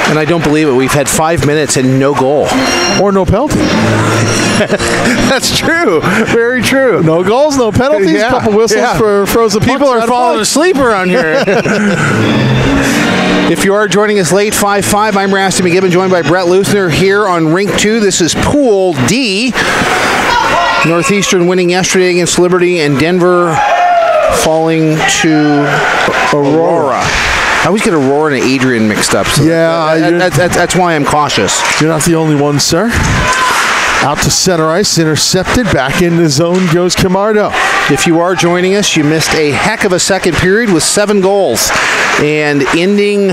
And I don't believe it. We've had 5 minutes and no goal. Or no penalty. That's true. Very true. No goals, no penalties. Yeah. Couple whistles for frozen pucks. People are falling asleep around here. If you are joining us late, 5-5, I'm Rasty McGibbon, joined by Brett Luthner here on Rink 2. This is Pool D. Northeastern winning yesterday against Liberty, and Denver falling to Aurora. I always get Aurora and Adrian mixed up. So yeah. That's why I'm cautious. You're not the only one, sir. Out to center ice, intercepted. Back in the zone goes Camardo. If you are joining us, you missed a heck of a second period with 7 goals. And ending...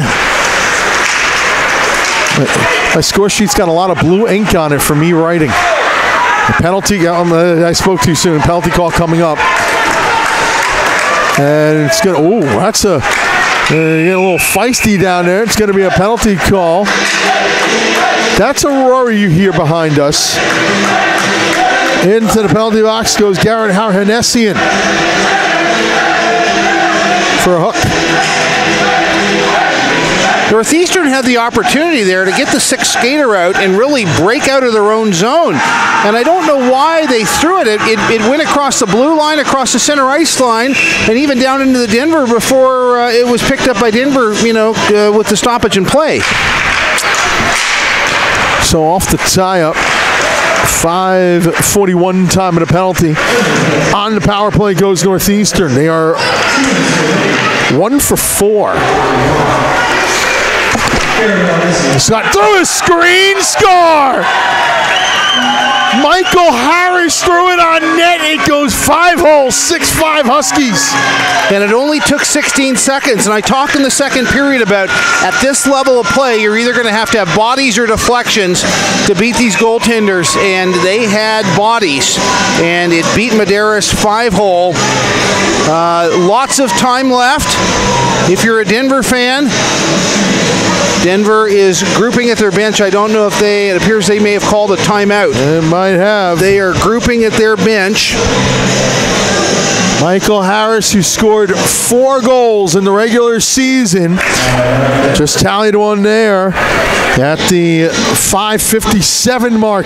My score sheet's got a lot of blue ink on it for me writing. The penalty, I spoke too soon. Penalty call coming up. And it's going to... Ooh, that's a... Get a little feisty down there. It's going to be a penalty call. That's Aurora you hear behind us. Into the penalty box goes Garrett Harhanessian for a hook. Northeastern had the opportunity there to get the 6th skater out and really break out of their own zone. And I don't know why they threw it. It went across the blue line, across the center ice line, and even down into the Denver before it was picked up by Denver, with the stoppage in play. So off the tie-up, 5:41 time of the penalty. On the power play goes Northeastern. They are 1 for 4. Scott threw a screen, score! Michael Harris threw it on net. It goes 5-hole, 6-5 Huskies. And it only took 16 seconds. And I talked in the second period about at this level of play, you're either going to have bodies or deflections to beat these goaltenders. And they had bodies. And it beat Medeiros 5-hole. Lots of time left. If you're a Denver fan, Denver is grouping at their bench. I don't know if it appears they may have called a timeout. It might have. They are grouping at their bench. Michael Harris, who scored 4 goals in the regular season, just tallied one there at the 5:57 mark.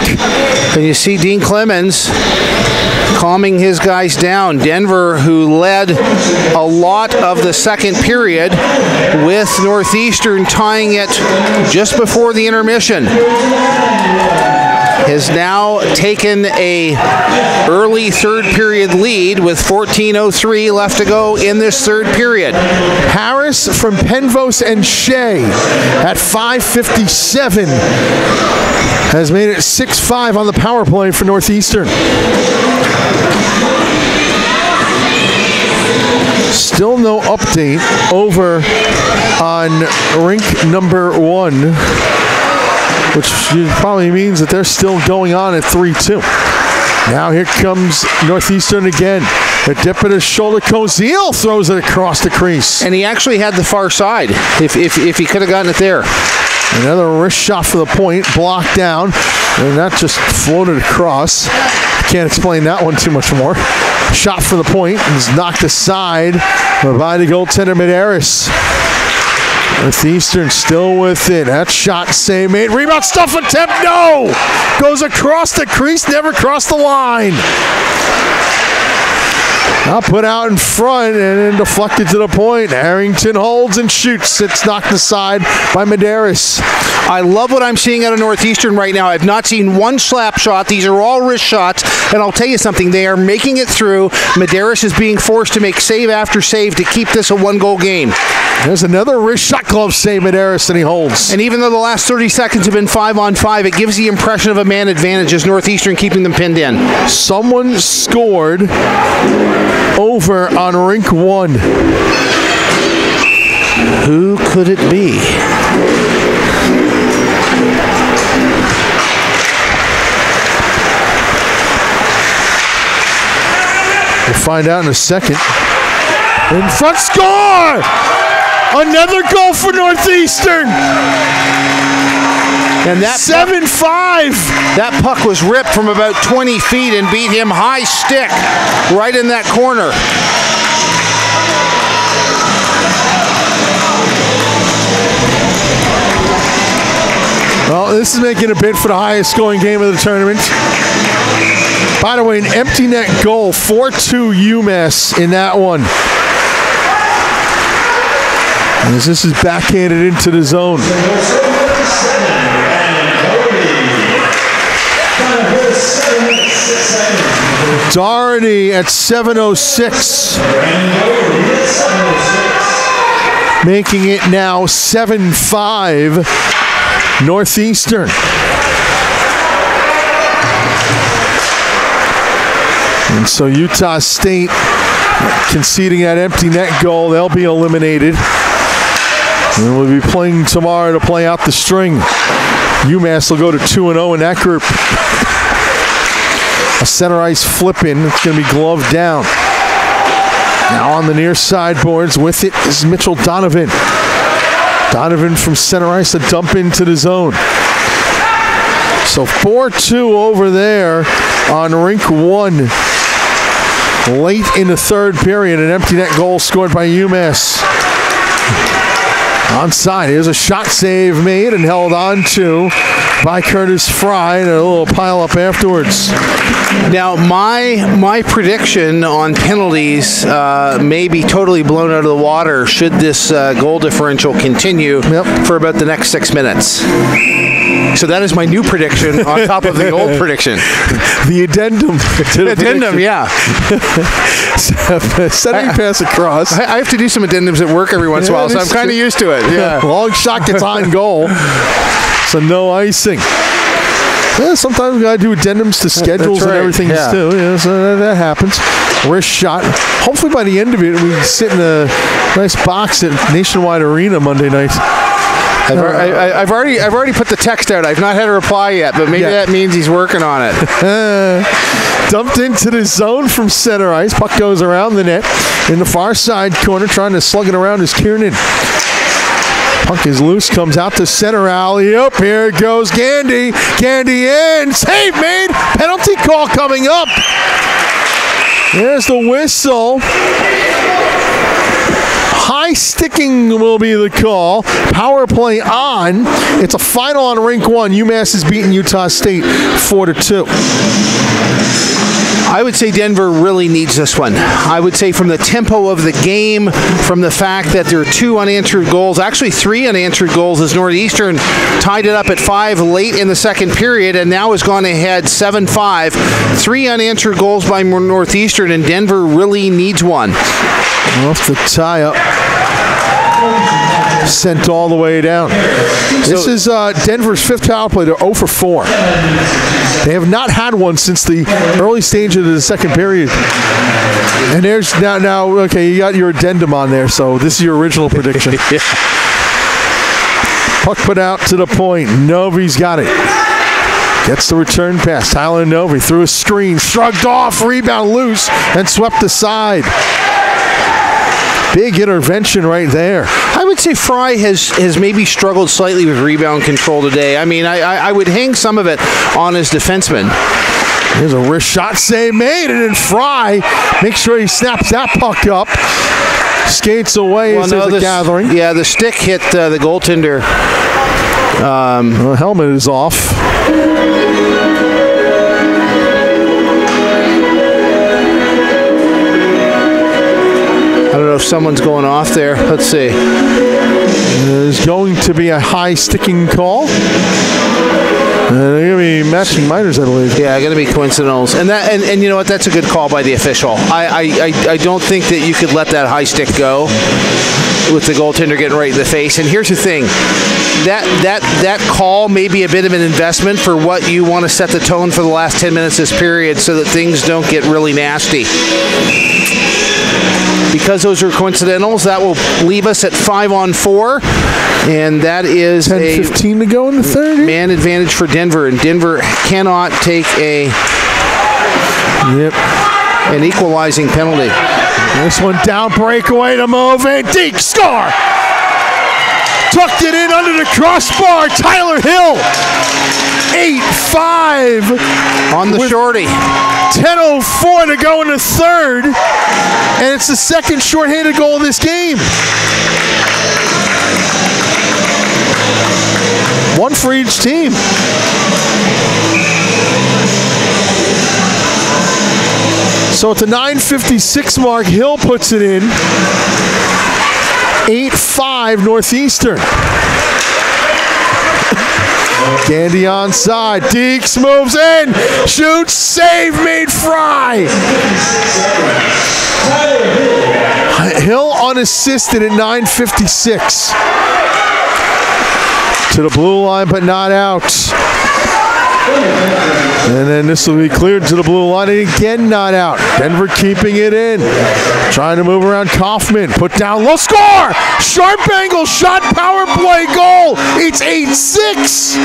And you see Dean Clemens calming his guys down. Denver, who led a lot of the second period, with Northeastern tying it just before the intermission, has now taken a early third period lead with 14:03 left to go in this third period. Harris from Penvos and Shea at 5:57 has made it 6-5 on the power play for Northeastern. Still no update over on rink number 1, which probably means that they're still going on at 3-2. Now here comes Northeastern again. They dip at his shoulder. Koziel throws it across the crease. And he actually had the far side if he could have gotten it there. Another wrist shot for the point, blocked down, and that just floated across. Can't explain that one too much more. Shot for the point is knocked aside by the goaltender Medeiros. Northeastern still with it. That shot save made. Rebound stuff attempt. No! Goes across the crease, never crossed the line. Now put out in front and then deflected to the point. Harrington holds and shoots. It's knocked aside by Medeiros. I love what I'm seeing out of Northeastern right now. I've not seen one slap shot. These are all wrist shots. And I'll tell you something, they are making it through. Medeiros is being forced to make save after save to keep this a 1-goal game. There's another wrist shot glove save, Medeiros, and he holds. And even though the last 30 seconds have been 5-on-5, it gives the impression of a man advantage as Northeastern keeping them pinned in. Someone scored over on rink 1. Who could it be? We'll find out in a second. In front, score! Another goal for Northeastern. And that 7-5. That puck was ripped from about 20 feet and beat him high stick right in that corner. Well, this is making a bid for the highest scoring game of the tournament. By the way, an empty net goal, 4-2 UMass in that one. As this is backhanded into the zone. Doherty at 7:06. Making it now 7-5 Northeastern. And so Utah State conceding that empty net goal, they'll be eliminated. And we'll be playing tomorrow to play out the string. UMass will go to 2-0 in that group. A center ice flip in. It's going to be gloved down. Now on the near side boards with it is Mitchell Donovan. Donovan from center ice, a dump into the zone. So 4-2 over there on rink 1. Late in the third period, an empty net goal scored by UMass. Onside, here's a shot save made and held on to by Curtis Fry, and a little pile up afterwards. Now, my prediction on penalties may be totally blown out of the water should this goal differential continue for about the next 6 minutes. So that is my new prediction on top of the old prediction. The addendum. The addendum, yeah. Setting pass across. I have to do some addendums at work every once in a while, so I'm kind of used to it. Yeah. Long shot gets on goal. So no icing. Yeah, sometimes we got to do addendums to schedules and everything too. Yeah, so that happens. Wrist shot. Hopefully by the end of it, we sit in a nice box at Nationwide Arena Monday night. I've already put the text out. I've not had a reply yet, but maybe that means he's working on it. Dumped into the zone from center ice. Puck goes around the net in the far side corner, trying to slug it around is Kiernan. Puck is loose, comes out to center alley. Up here goes Gandy. Gandy in. Save made. Penalty call coming up. There's the whistle. High sticking will be the call. Power play on. It's a final on rink 1. UMass has beaten Utah State 4-2. I would say Denver really needs this one. I would say from the tempo of the game, from the fact that there are 2 unanswered goals, actually 3 unanswered goals, as Northeastern tied it up at 5 late in the second period and now has gone ahead 7-5. 3 unanswered goals by Northeastern, and Denver really needs one. Off the tie-up. Sent all the way down. This is Denver's 5th power play. They're 0 for 4. They have not had one since the early stage of the second period. And there's now okay, you got your addendum on there, so this is your original prediction. Yeah. Puck put out to the point. Novi's got it. Gets the return pass. Tyler Novi through a screen, shrugged off, rebound loose, and swept aside. Big intervention right there. I would say Fry has maybe struggled slightly with rebound control today. I mean, I would hang some of it on his defenseman. Here's a wrist shot save made, and then Fry makes sure he snaps that puck up. Skates away as there's a gathering. Yeah, the stick hit the goaltender. The helmet is off. I don't know if someone's going off there. Let's see. There's going to be a high sticking call. They're going to be matching minors, I believe. Yeah, going to be coincidentals. And you know what? That's a good call by the official. I don't think that you could let that high stick go with the goaltender getting right in the face. And here's the thing. That call may be a bit of an investment for what you want to set the tone for the last 10 minutes of this period so that things don't get really nasty. Because those are coincidentals, that will leave us at 5-on-4, and that is 10-15 to go in the third. Man advantage for Denver, and Denver cannot take an equalizing penalty. This one down, breakaway to move, and Deke score! Tucked it in under the crossbar, Tyler Hill. 8-5 on the shorty. 10:04 to go in the third, and it's the second shorthanded goal of this game. One for each team. So at the 9:56 mark, Hill puts it in. 8-5 Northeastern. Gandy onside. Deeks moves in. Shoots. Save made. Fry. Hill unassisted at 9:56. To the blue line, but not out. And then this will be cleared to the blue line, and again not out. Denver keeping it in. Trying to move around Kaufman. Put down low, score! Sharp angle shot, power play goal. It's 8-6.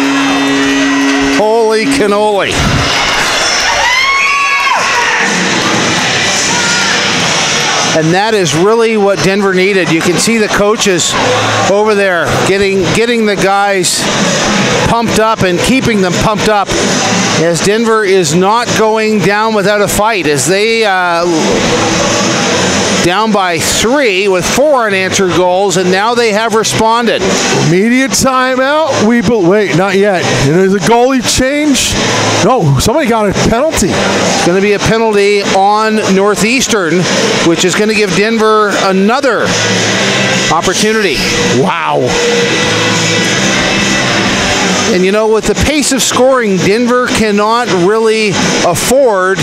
Holy cannoli. And that is really what Denver needed. You can see the coaches over there getting the guys pumped up and keeping them pumped up as Denver is not going down without a fight, as they down by 3 with 4 unanswered goals, and now they have responded. Immediate timeout. Wait, not yet. And there's a goalie change. No, somebody got a penalty. It's going to be a penalty on Northeastern, which is going to give Denver another opportunity. Wow. And you know, with the pace of scoring, Denver cannot really afford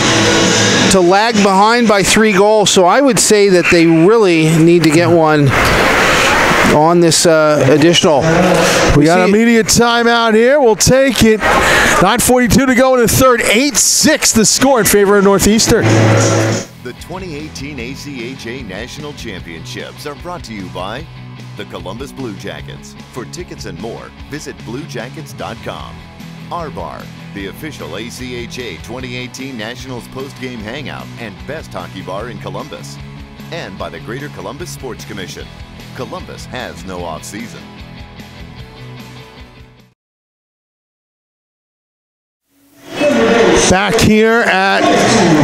to lag behind by 3 goals. So I would say that they really need to get one on this additional. We got an immediate timeout here. We'll take it. 9:42 to go in the third. 8-6 the score in favor of Northeastern. The 2018 ACHA National Championships are brought to you by the Columbus Blue Jackets. For tickets and more, visit bluejackets.com. R-Bar, the official ACHA 2018 Nationals post-game hangout and best hockey bar in Columbus. And by the Greater Columbus Sports Commission. Columbus has no off-season. Back here at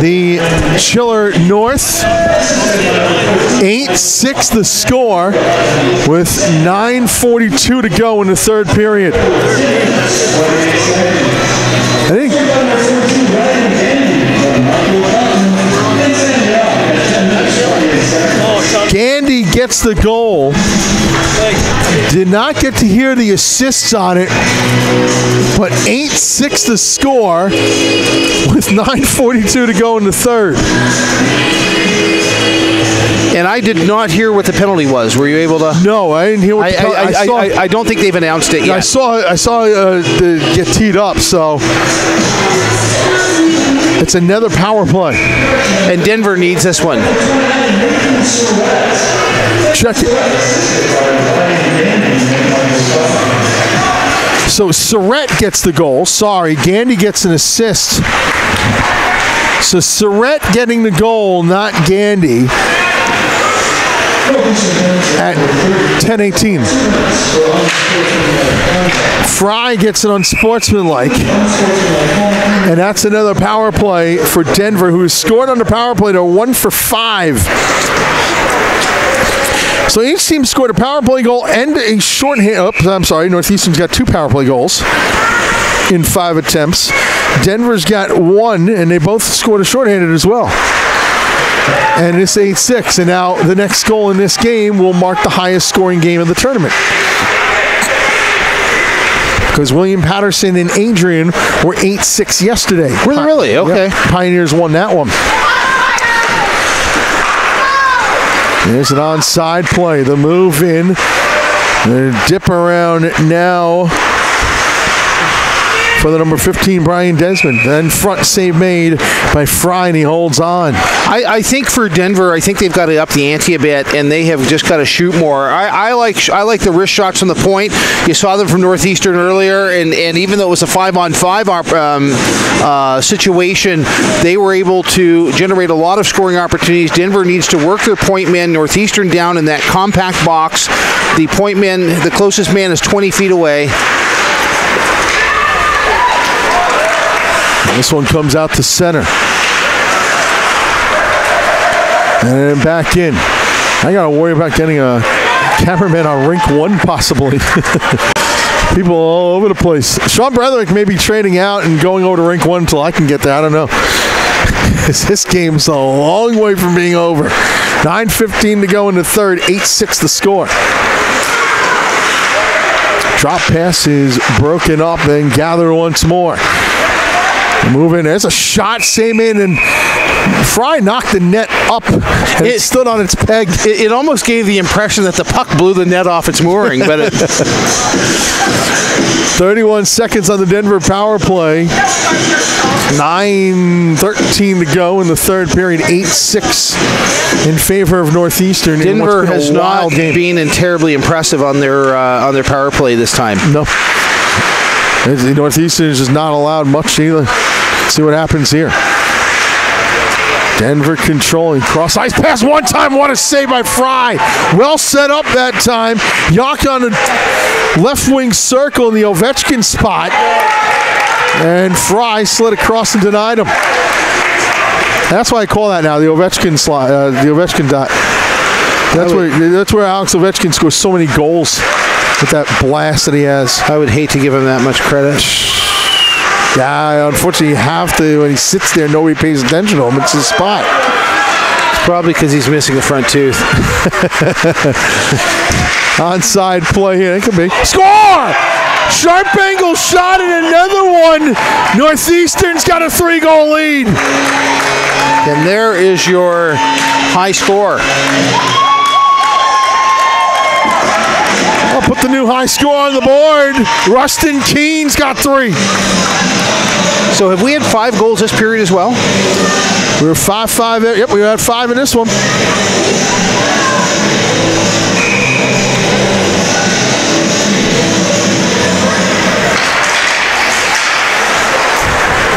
the Chiller North. 8-6 the score with 9:42 to go in the third period. I think Gandy gets the goal. Did not get to hear the assists on it, but 8-6 the score with 9:42 to go in the third. And I did not hear what the penalty was. Were you able to? No, I didn't hear what the penalty. I don't think they've announced it yet. I saw the get teed up, so it's another power play. And Denver needs this one. Check it. So Surratt gets the goal. Sorry, Gandy gets an assist. So Surratt getting the goal, not Gandy. At 10:18. Fry gets it unsportsmanlike. And that's another power play for Denver, who has scored on the power play. They're 1 for 5. So each team scored a power play goal and a shorthand. Oh, I'm sorry, Northeastern's got 2 power play goals in 5 attempts. Denver's got 1, and they both scored a shorthanded as well. And it's 8-6, and now the next goal in this game will mark the highest scoring game of the tournament. Because William Patterson and Adrian were 8-6 yesterday. Were they really? Okay. Yep. Pioneers won that one. There's an onside play. The move in. The dip around now for the number 15, Brian Desmond. Then front save made by Fry, and he holds on. I think for Denver, I think they've got to up the ante a bit, and they have just got to shoot more. I like the wrist shots from the point. You saw them from Northeastern earlier, and even though it was a 5-on-5 situation, they were able to generate a lot of scoring opportunities. Denver needs to work their point men. Northeastern down in that compact box. The point man, the closest man is 20 feet away. This one comes out to center. And then back in. I got to worry about getting a cameraman on rink 1 possibly. People all over the place. Sean Bradley may be trading out and going over to rink 1 until I can get there. I don't know. This game's a long way from being over. 9:15 to go in the third. 8-6 the score. Drop pass is broken up, then gathered once more. Move in. There's a shot, same in, and Fry knocked the net up, and it stood on its peg. It almost gave the impression that the puck blew the net off its mooring, but it 31 seconds on the Denver power play. 9:13 to go in the third period. 8-6 in favor of Northeastern. Denver has not been terribly impressive on their power play this time. No. Northeastern is just not allowed much either. See what happens here. Denver controlling. Cross ice pass one time. What a save by Fry. Well set up that time. Yak on the left wing circle in the Ovechkin spot. And Fry slid across and denied him. That's why I call that now the Ovechkin slot. The Ovechkin dot. That's where Alex Ovechkin scores so many goals. With that blast that he has. I would hate to give him that much credit. Yeah, unfortunately you have to. When he sits there, nobody pays attention to him. It's his spot. It's probably because he's missing a front tooth. Onside play here. It could be. Score! Sharp angle shot and another one. Northeastern's got a 3-goal lead. And there is your high score. I'll put the new high score on the board. Rustin Keen's got 3. So have we had 5 goals this period as well? We were 5-5. Yep, we had 5 in this one.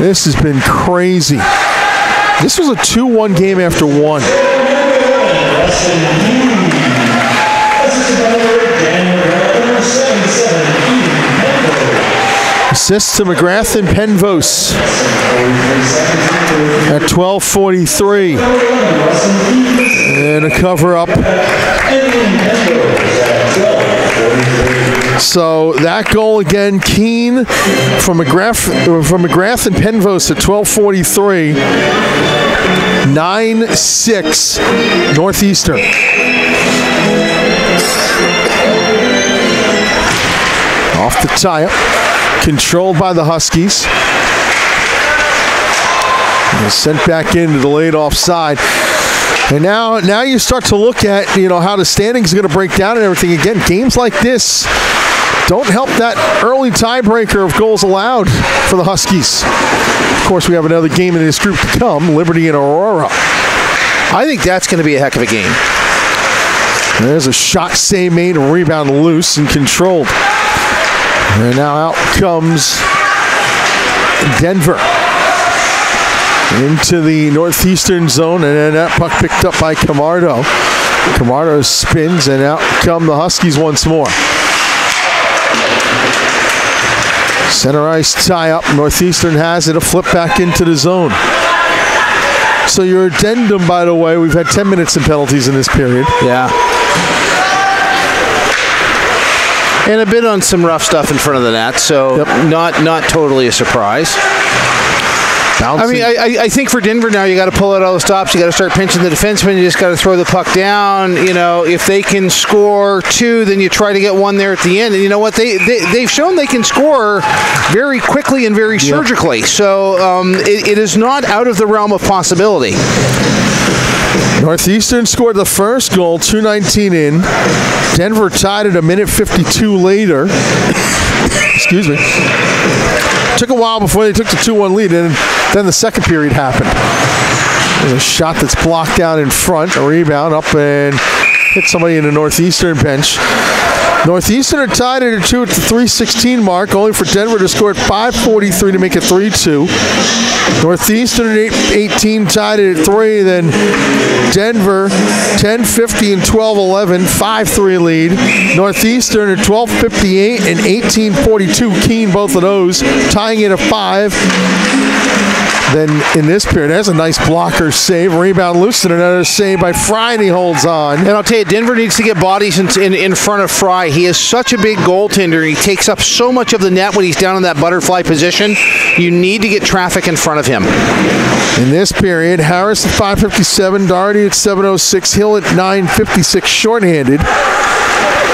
This has been crazy. This was a 2-1 game after 1. Assists to McGrath and Penvose at 12:43. And a cover up. So that goal again, Keene from McGrath and Penvose at 12:43. 9-6 Northeastern. Off the tie-up, controlled by the Huskies. And sent back into the laid offside. And now you start to look at, how the standings are going to break down and everything. Again, games like this don't help that early tiebreaker of goals allowed for the Huskies. Of course, we have another game in this group to come, Liberty and Aurora. I think that's going to be a heck of a game. There's a shot save made, a rebound loose and controlled. And now out comes Denver into the Northeastern zone, and then that puck picked up by Camardo. Camardo spins, and out come the Huskies once more. Center ice tie up. Northeastern has it. A flip back into the zone. So your addendum, by the way, we've had 10 minutes in penalties in this period. Yeah. And a bit on some rough stuff in front of the net, so not totally a surprise. Bouncing. I mean, I think for Denver now, you got to pull out all the stops. You got to start pinching the defenseman. You just got to throw the puck down. If they can score 2, then you try to get 1 there at the end. And you know what? They've shown they can score very quickly and very surgically. So it is not out of the realm of possibility. Northeastern scored the first goal, 2:19 in. Denver tied it a minute 52 later. Excuse me. Took a while before they took the 2-1 lead, and then the second period happened. There's a shot that's blocked down in front, a rebound up and hit somebody in the Northeastern bench. Northeastern are tied at 2 at the 3:16 mark, only for Denver to score at 5:43 to make it 3-2. Northeastern at 8:18 tied at 3, then Denver 10:50 and 12:11, 5-3 lead. Northeastern at 12:58 and 18:42, Keene, both of those, tying it at 5. Then in this period, there's a nice blocker save. Rebound loose and another save by Fry, and he holds on. And I'll tell you, Denver needs to get bodies in front of Fry. He is such a big goaltender. He takes up so much of the net when he's down in that butterfly position. You need to get traffic in front of him. In this period, Harris at 5:57, Doherty at 7:06, Hill at 9:56, shorthanded.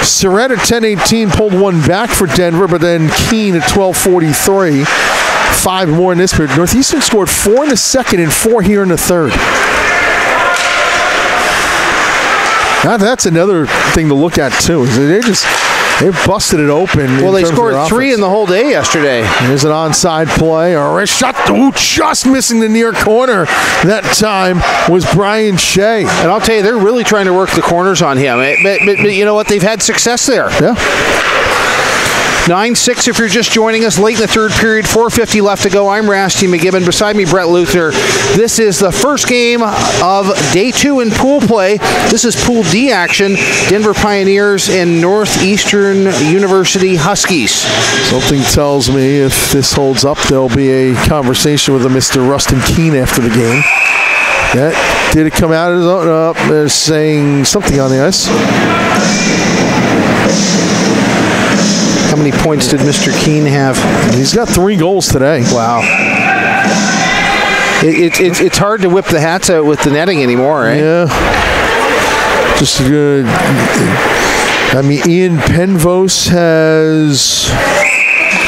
Surratt at 10:18 pulled 1 back for Denver, but then Keene at 12:43. 5 more in this period. Northeastern scored 4 in the second and 4 here in the third. Now that's another thing to look at too. They busted it open. Well, they scored 3 in the whole day yesterday. There's an onside play. A wrist shot. Just missing the near corner. That time was Brian Shea. And I'll tell you, they're really trying to work the corners on him. But you know what? They've had success there. Yeah. 9-6 if you're just joining us late in the third period, 4:50 left to go. I'm Rasty McGibbon. Beside me, Brett Luther. This is the first game of day 2 in pool play. This is Pool D action. Denver Pioneers and Northeastern University Huskies. Something tells me if this holds up, there'll be a conversation with a Mr. Rustin Keene after the game. Yeah, did it come out of his own? They're saying something on the ice. How many points did Mr. Keene have? He's got 3 goals today. Wow. It's hard to whip the hats out with the netting anymore, right? Yeah. Just good. I mean, Ian Penvose has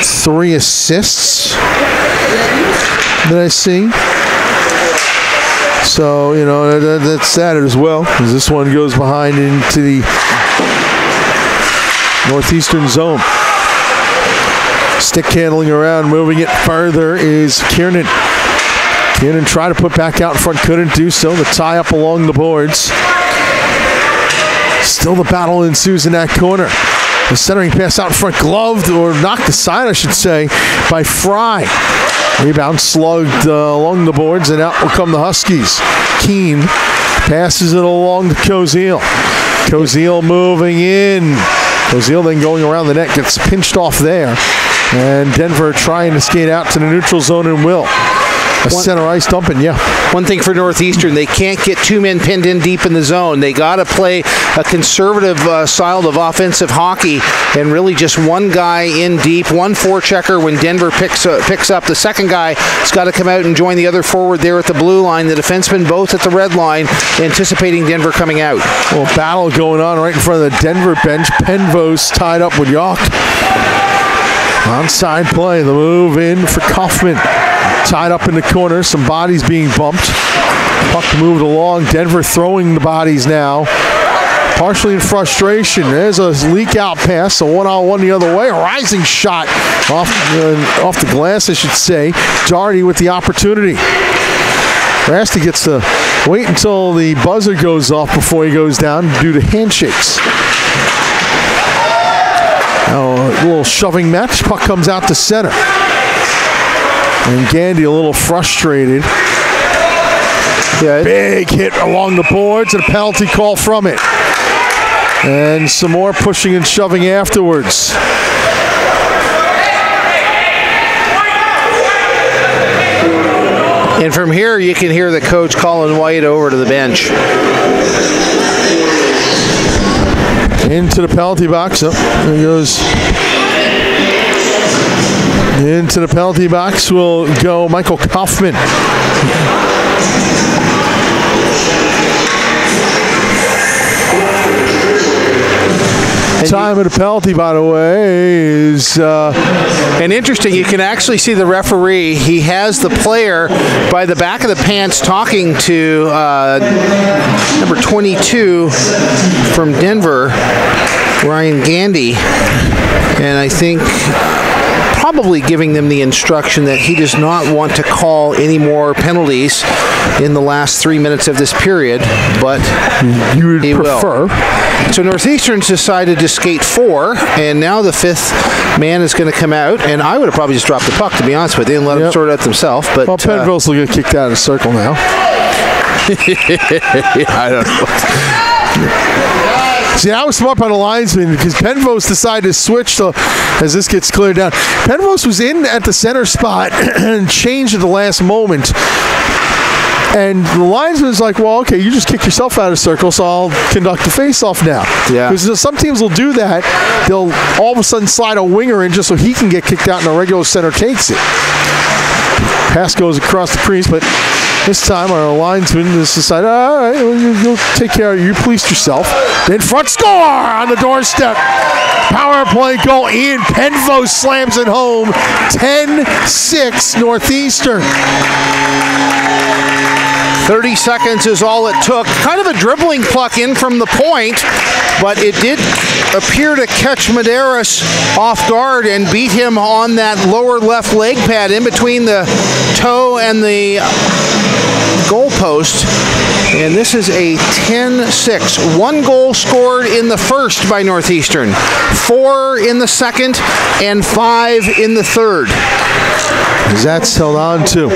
3 assists that I see. So, that's sad as well, as this one goes behind into the Northeastern zone. Stick handling around, moving it further is Kiernan. Kiernan tried to put back out in front, couldn't do so. The tie up along the boards. Still the battle ensues in that corner. The centering pass out in front, gloved, or knocked aside, I should say, by Fry. Rebound slugged along the boards, and out will come the Huskies. Keene passes it along to Koziel. Koziel moving in. Koziel then going around the net, gets pinched off there. And Denver trying to skate out to the neutral zone and will. Center ice dumping, yeah. One thing for Northeastern, they can't get two men pinned in deep in the zone. They got to play a conservative style of offensive hockey and really just one guy in deep, one forechecker when Denver picks up. The second guy has got to come out and join the other forward there at the blue line. The defensemen both at the red line, anticipating Denver coming out. Well, battle going on right in front of the Denver bench. Penvos tied up with York. Onside play, the move in for Kaufman. Tied up in the corner, some bodies being bumped. Puck moved along. Denver throwing the bodies now. Partially in frustration. There's a leak out pass, a one-on-one the other way. A rising shot off the glass, I should say. Doherty with the opportunity. Rasty gets to wait until the buzzer goes off before he goes down due to handshakes. Now, a little shoving match. Puck comes out to center. And Gandy a little frustrated. Yeah, big hit along the boards and a penalty call from it. And some more pushing and shoving afterwards. And from here, you can hear the coach calling White over to the bench. Into the penalty box. Oh, there he goes. Into the penalty box will go Michael Kaufman. Time of the penalty, by the way, is... and interesting, you can actually see the referee. He has the player by the back of the pants talking to number 22 from Denver, Ryan Gandy. And I think... probably giving them the instruction that he does not want to call any more penalties in the last 3 minutes of this period, but you would prefer. So Northeastern's decided to skate 4, and now the fifth man is going to come out, and I would have probably just dropped the puck, to be honest with you, and let them sort it out themselves. But well, Penville's will get kicked out of the circle now. I don't know. See, I was smart by the linesman because Penvos decided to switch as this gets cleared down. Penvos was in at the center spot and changed at the last moment. And the linesman was like, well, okay, you just kick yourself out of the circle, so I'll conduct the face-off now. Yeah. Because some teams will do that. They'll all of a sudden slide a winger in just so he can get kicked out and the regular center takes it. Pass goes across the crease, but this time our linesman just decided, all right, you'll take care of it. You policed yourself. Then front score on the doorstep. Power play goal. Ian Penvos slams it home. 10-6 Northeastern. 30 seconds is all it took. Kind of a dribbling pluck in from the point, but it did appear to catch Medeiros off guard and beat him on that lower left leg pad in between the toe and the goalpost. And this is a 10-6. 1 goal scored in the first by Northeastern, 4 in the second, and 5 in the third. That's held on to.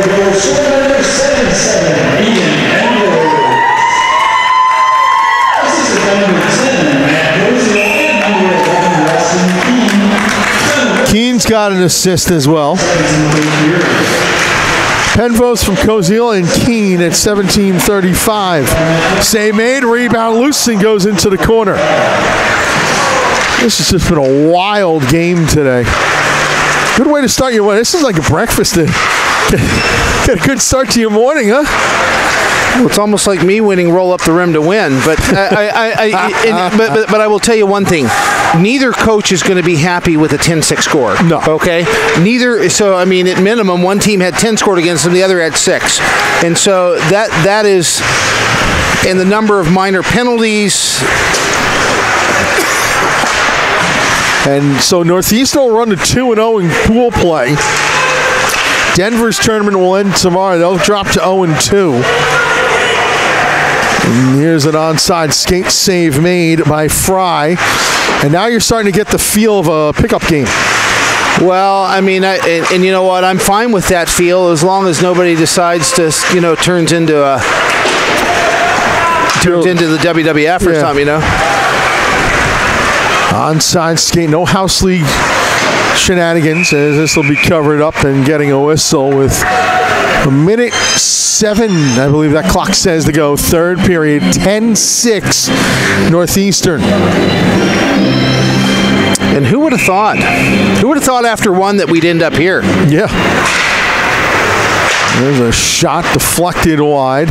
Keen's got an assist as well. Penvos from Koziel and Keene at 17:35. Save made, rebound loose, and goes into the corner. This has just been a wild game today. Good way to start your morning. This is like a breakfast. Get a good start to your morning, huh? Well, it's almost like me winning roll up the rim to win. But but I will tell you one thing. Neither coach is going to be happy with a 10-6 score. No. Okay? Neither. So, I mean, at minimum, one team had 10 scored against them, the other had 6. And so that is, and the number of minor penalties. And so Northeastern will run to 2-0 in pool play. Denver's tournament will end tomorrow. They'll drop to 0-2. And here's an onside skate save made by Fry. And now you're starting to get the feel of a pickup game. Well, I mean, and you know what? I'm fine with that feel as long as nobody decides to, turns into the WWF or something, Onside skate, no house league shenanigans, as this will be covered up and getting a whistle with 1:07, I believe that clock says to go. Third period, 10-6 Northeastern. And who would have thought? Who would have thought after one that we'd end up here? Yeah. There's a shot deflected wide.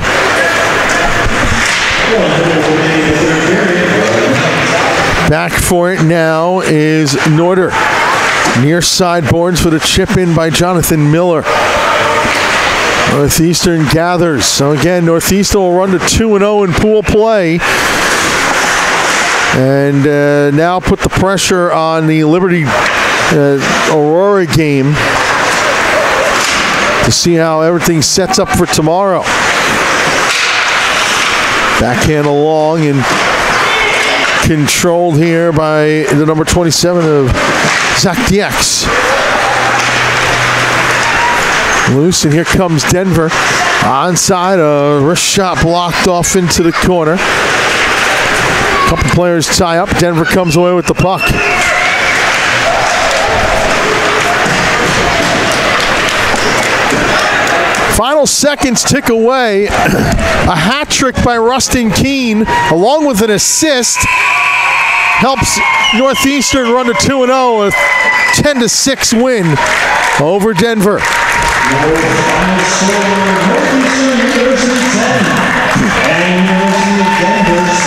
Back for it now is Norder. Near side boards for the chip in by Jonathan Miller. Northeastern gathers. So again, Northeastern will run to 2-0 in pool play. And now put the pressure on the Liberty Aurora game to see how everything sets up for tomorrow. Backhand along and controlled here by the number 27 of Zach Diex. Loose, and here comes Denver. Onside, a wrist shot blocked off into the corner. A couple players tie up. Denver comes away with the puck. Final seconds tick away. A hat trick by Rustin Keene, along with an assist, helps Northeastern run to 2-0, a 10-6 win over Denver. Final score, Northeastern University 10 and University of Denver 6.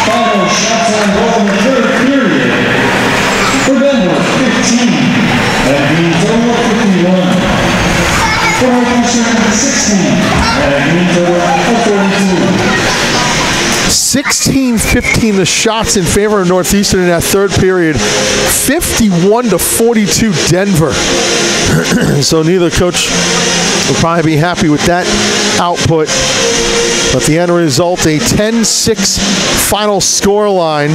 Final shots on goal in the third period. For Denver, 15. And Minnesota, 51. For Northeastern, 16. And Minnesota, 42. 16-15 the shots in favor of Northeastern in that third period. 51-42 Denver. So neither coach will probably be happy with that output. But the end result, a 10-6 final score line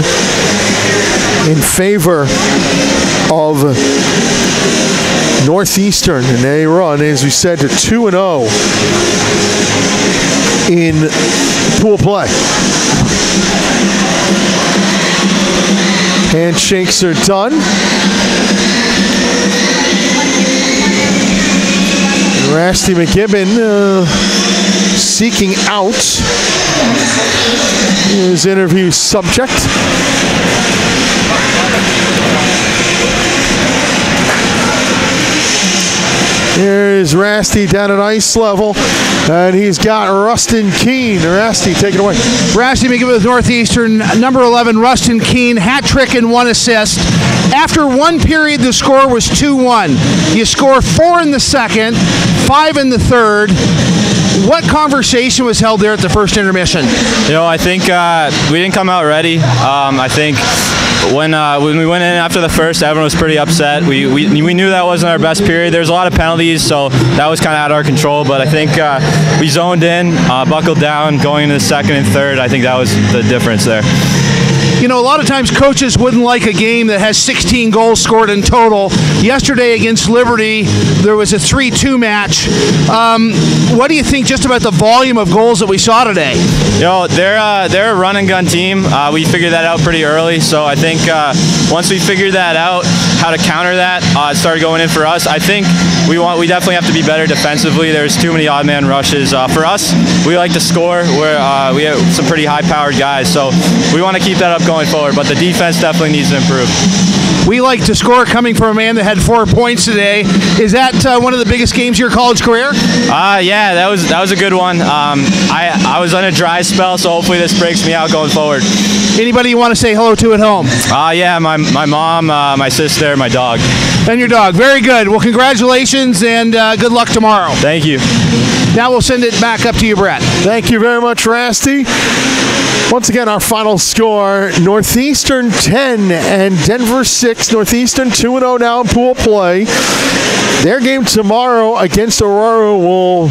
in favor of Northeastern. And they run, as we said, to 2-0 in pool play. Handshakes are done. Rasty McGibbon seeking out his interview subject. Here's Rasty down at ice level, and he's got Rustin Keene. Rasty, take it away. Rasty McGibbon with Northeastern, number 11, Rustin Keene, hat trick and 1 assist. After one period, the score was 2-1. You score 4 in the second, 5 in the third. What conversation was held there at the first intermission? You know, I think we didn't come out ready. I think when we went in after the first, everyone was pretty upset. We knew that wasn't our best period. There was a lot of penalties, so that was kind of out of our control. But I think we zoned in, buckled down, going into the second and third. I think that was the difference there. You know, a lot of times coaches wouldn't like a game that has 16 goals scored in total. Yesterday against Liberty, there was a 3-2 match. What do you think just about the volume of goals that we saw today? You know, they're a run and gun team. We figured that out pretty early, so I think once we figured that out, how to counter that, it started going in for us. I think we definitely have to be better defensively. There's too many odd man rushes. For us, we like to score. We have some pretty high-powered guys, so we want to keep that up going forward, but the defense definitely needs to improve. We like to score, coming from a man that had 4 points today. Is that one of the biggest games of your college career? Yeah, that was a good one. I was on a dry spell, so hopefully this breaks me out going forward. Anybody you want to say hello to at home? Yeah, my mom, my sister, my dog. And your dog. Very good. Well, congratulations and good luck tomorrow. Thank you. Now we'll send it back up to you, Brett. Thank you very much, Rasty. Once again, our final score, Northeastern 10 and Denver 6. 6. Northeastern 2-0 now in pool play. Their game tomorrow against Aurora will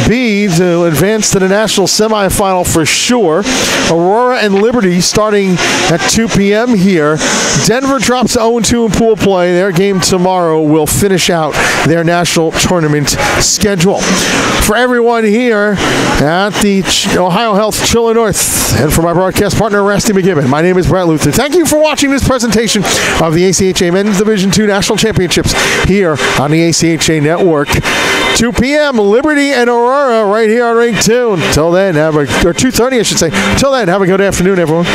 be to advance to the national semifinal for sure. Aurora and Liberty starting at 2 p.m. here. Denver drops 0-2 in pool play. Their game tomorrow will finish out their national tournament schedule. For everyone here at the Ohio Health Chiller North, and for my broadcast partner, Rusty McGibbon, my name is Brett Luther. Thank you for watching this presentation of the ACHA Men's Division II National Championships here on the ACHA Network. 2 p.m. Liberty and Aurora right here on Ring 2. Until then, or 2:30, I should say. Until then, have a good afternoon, everyone.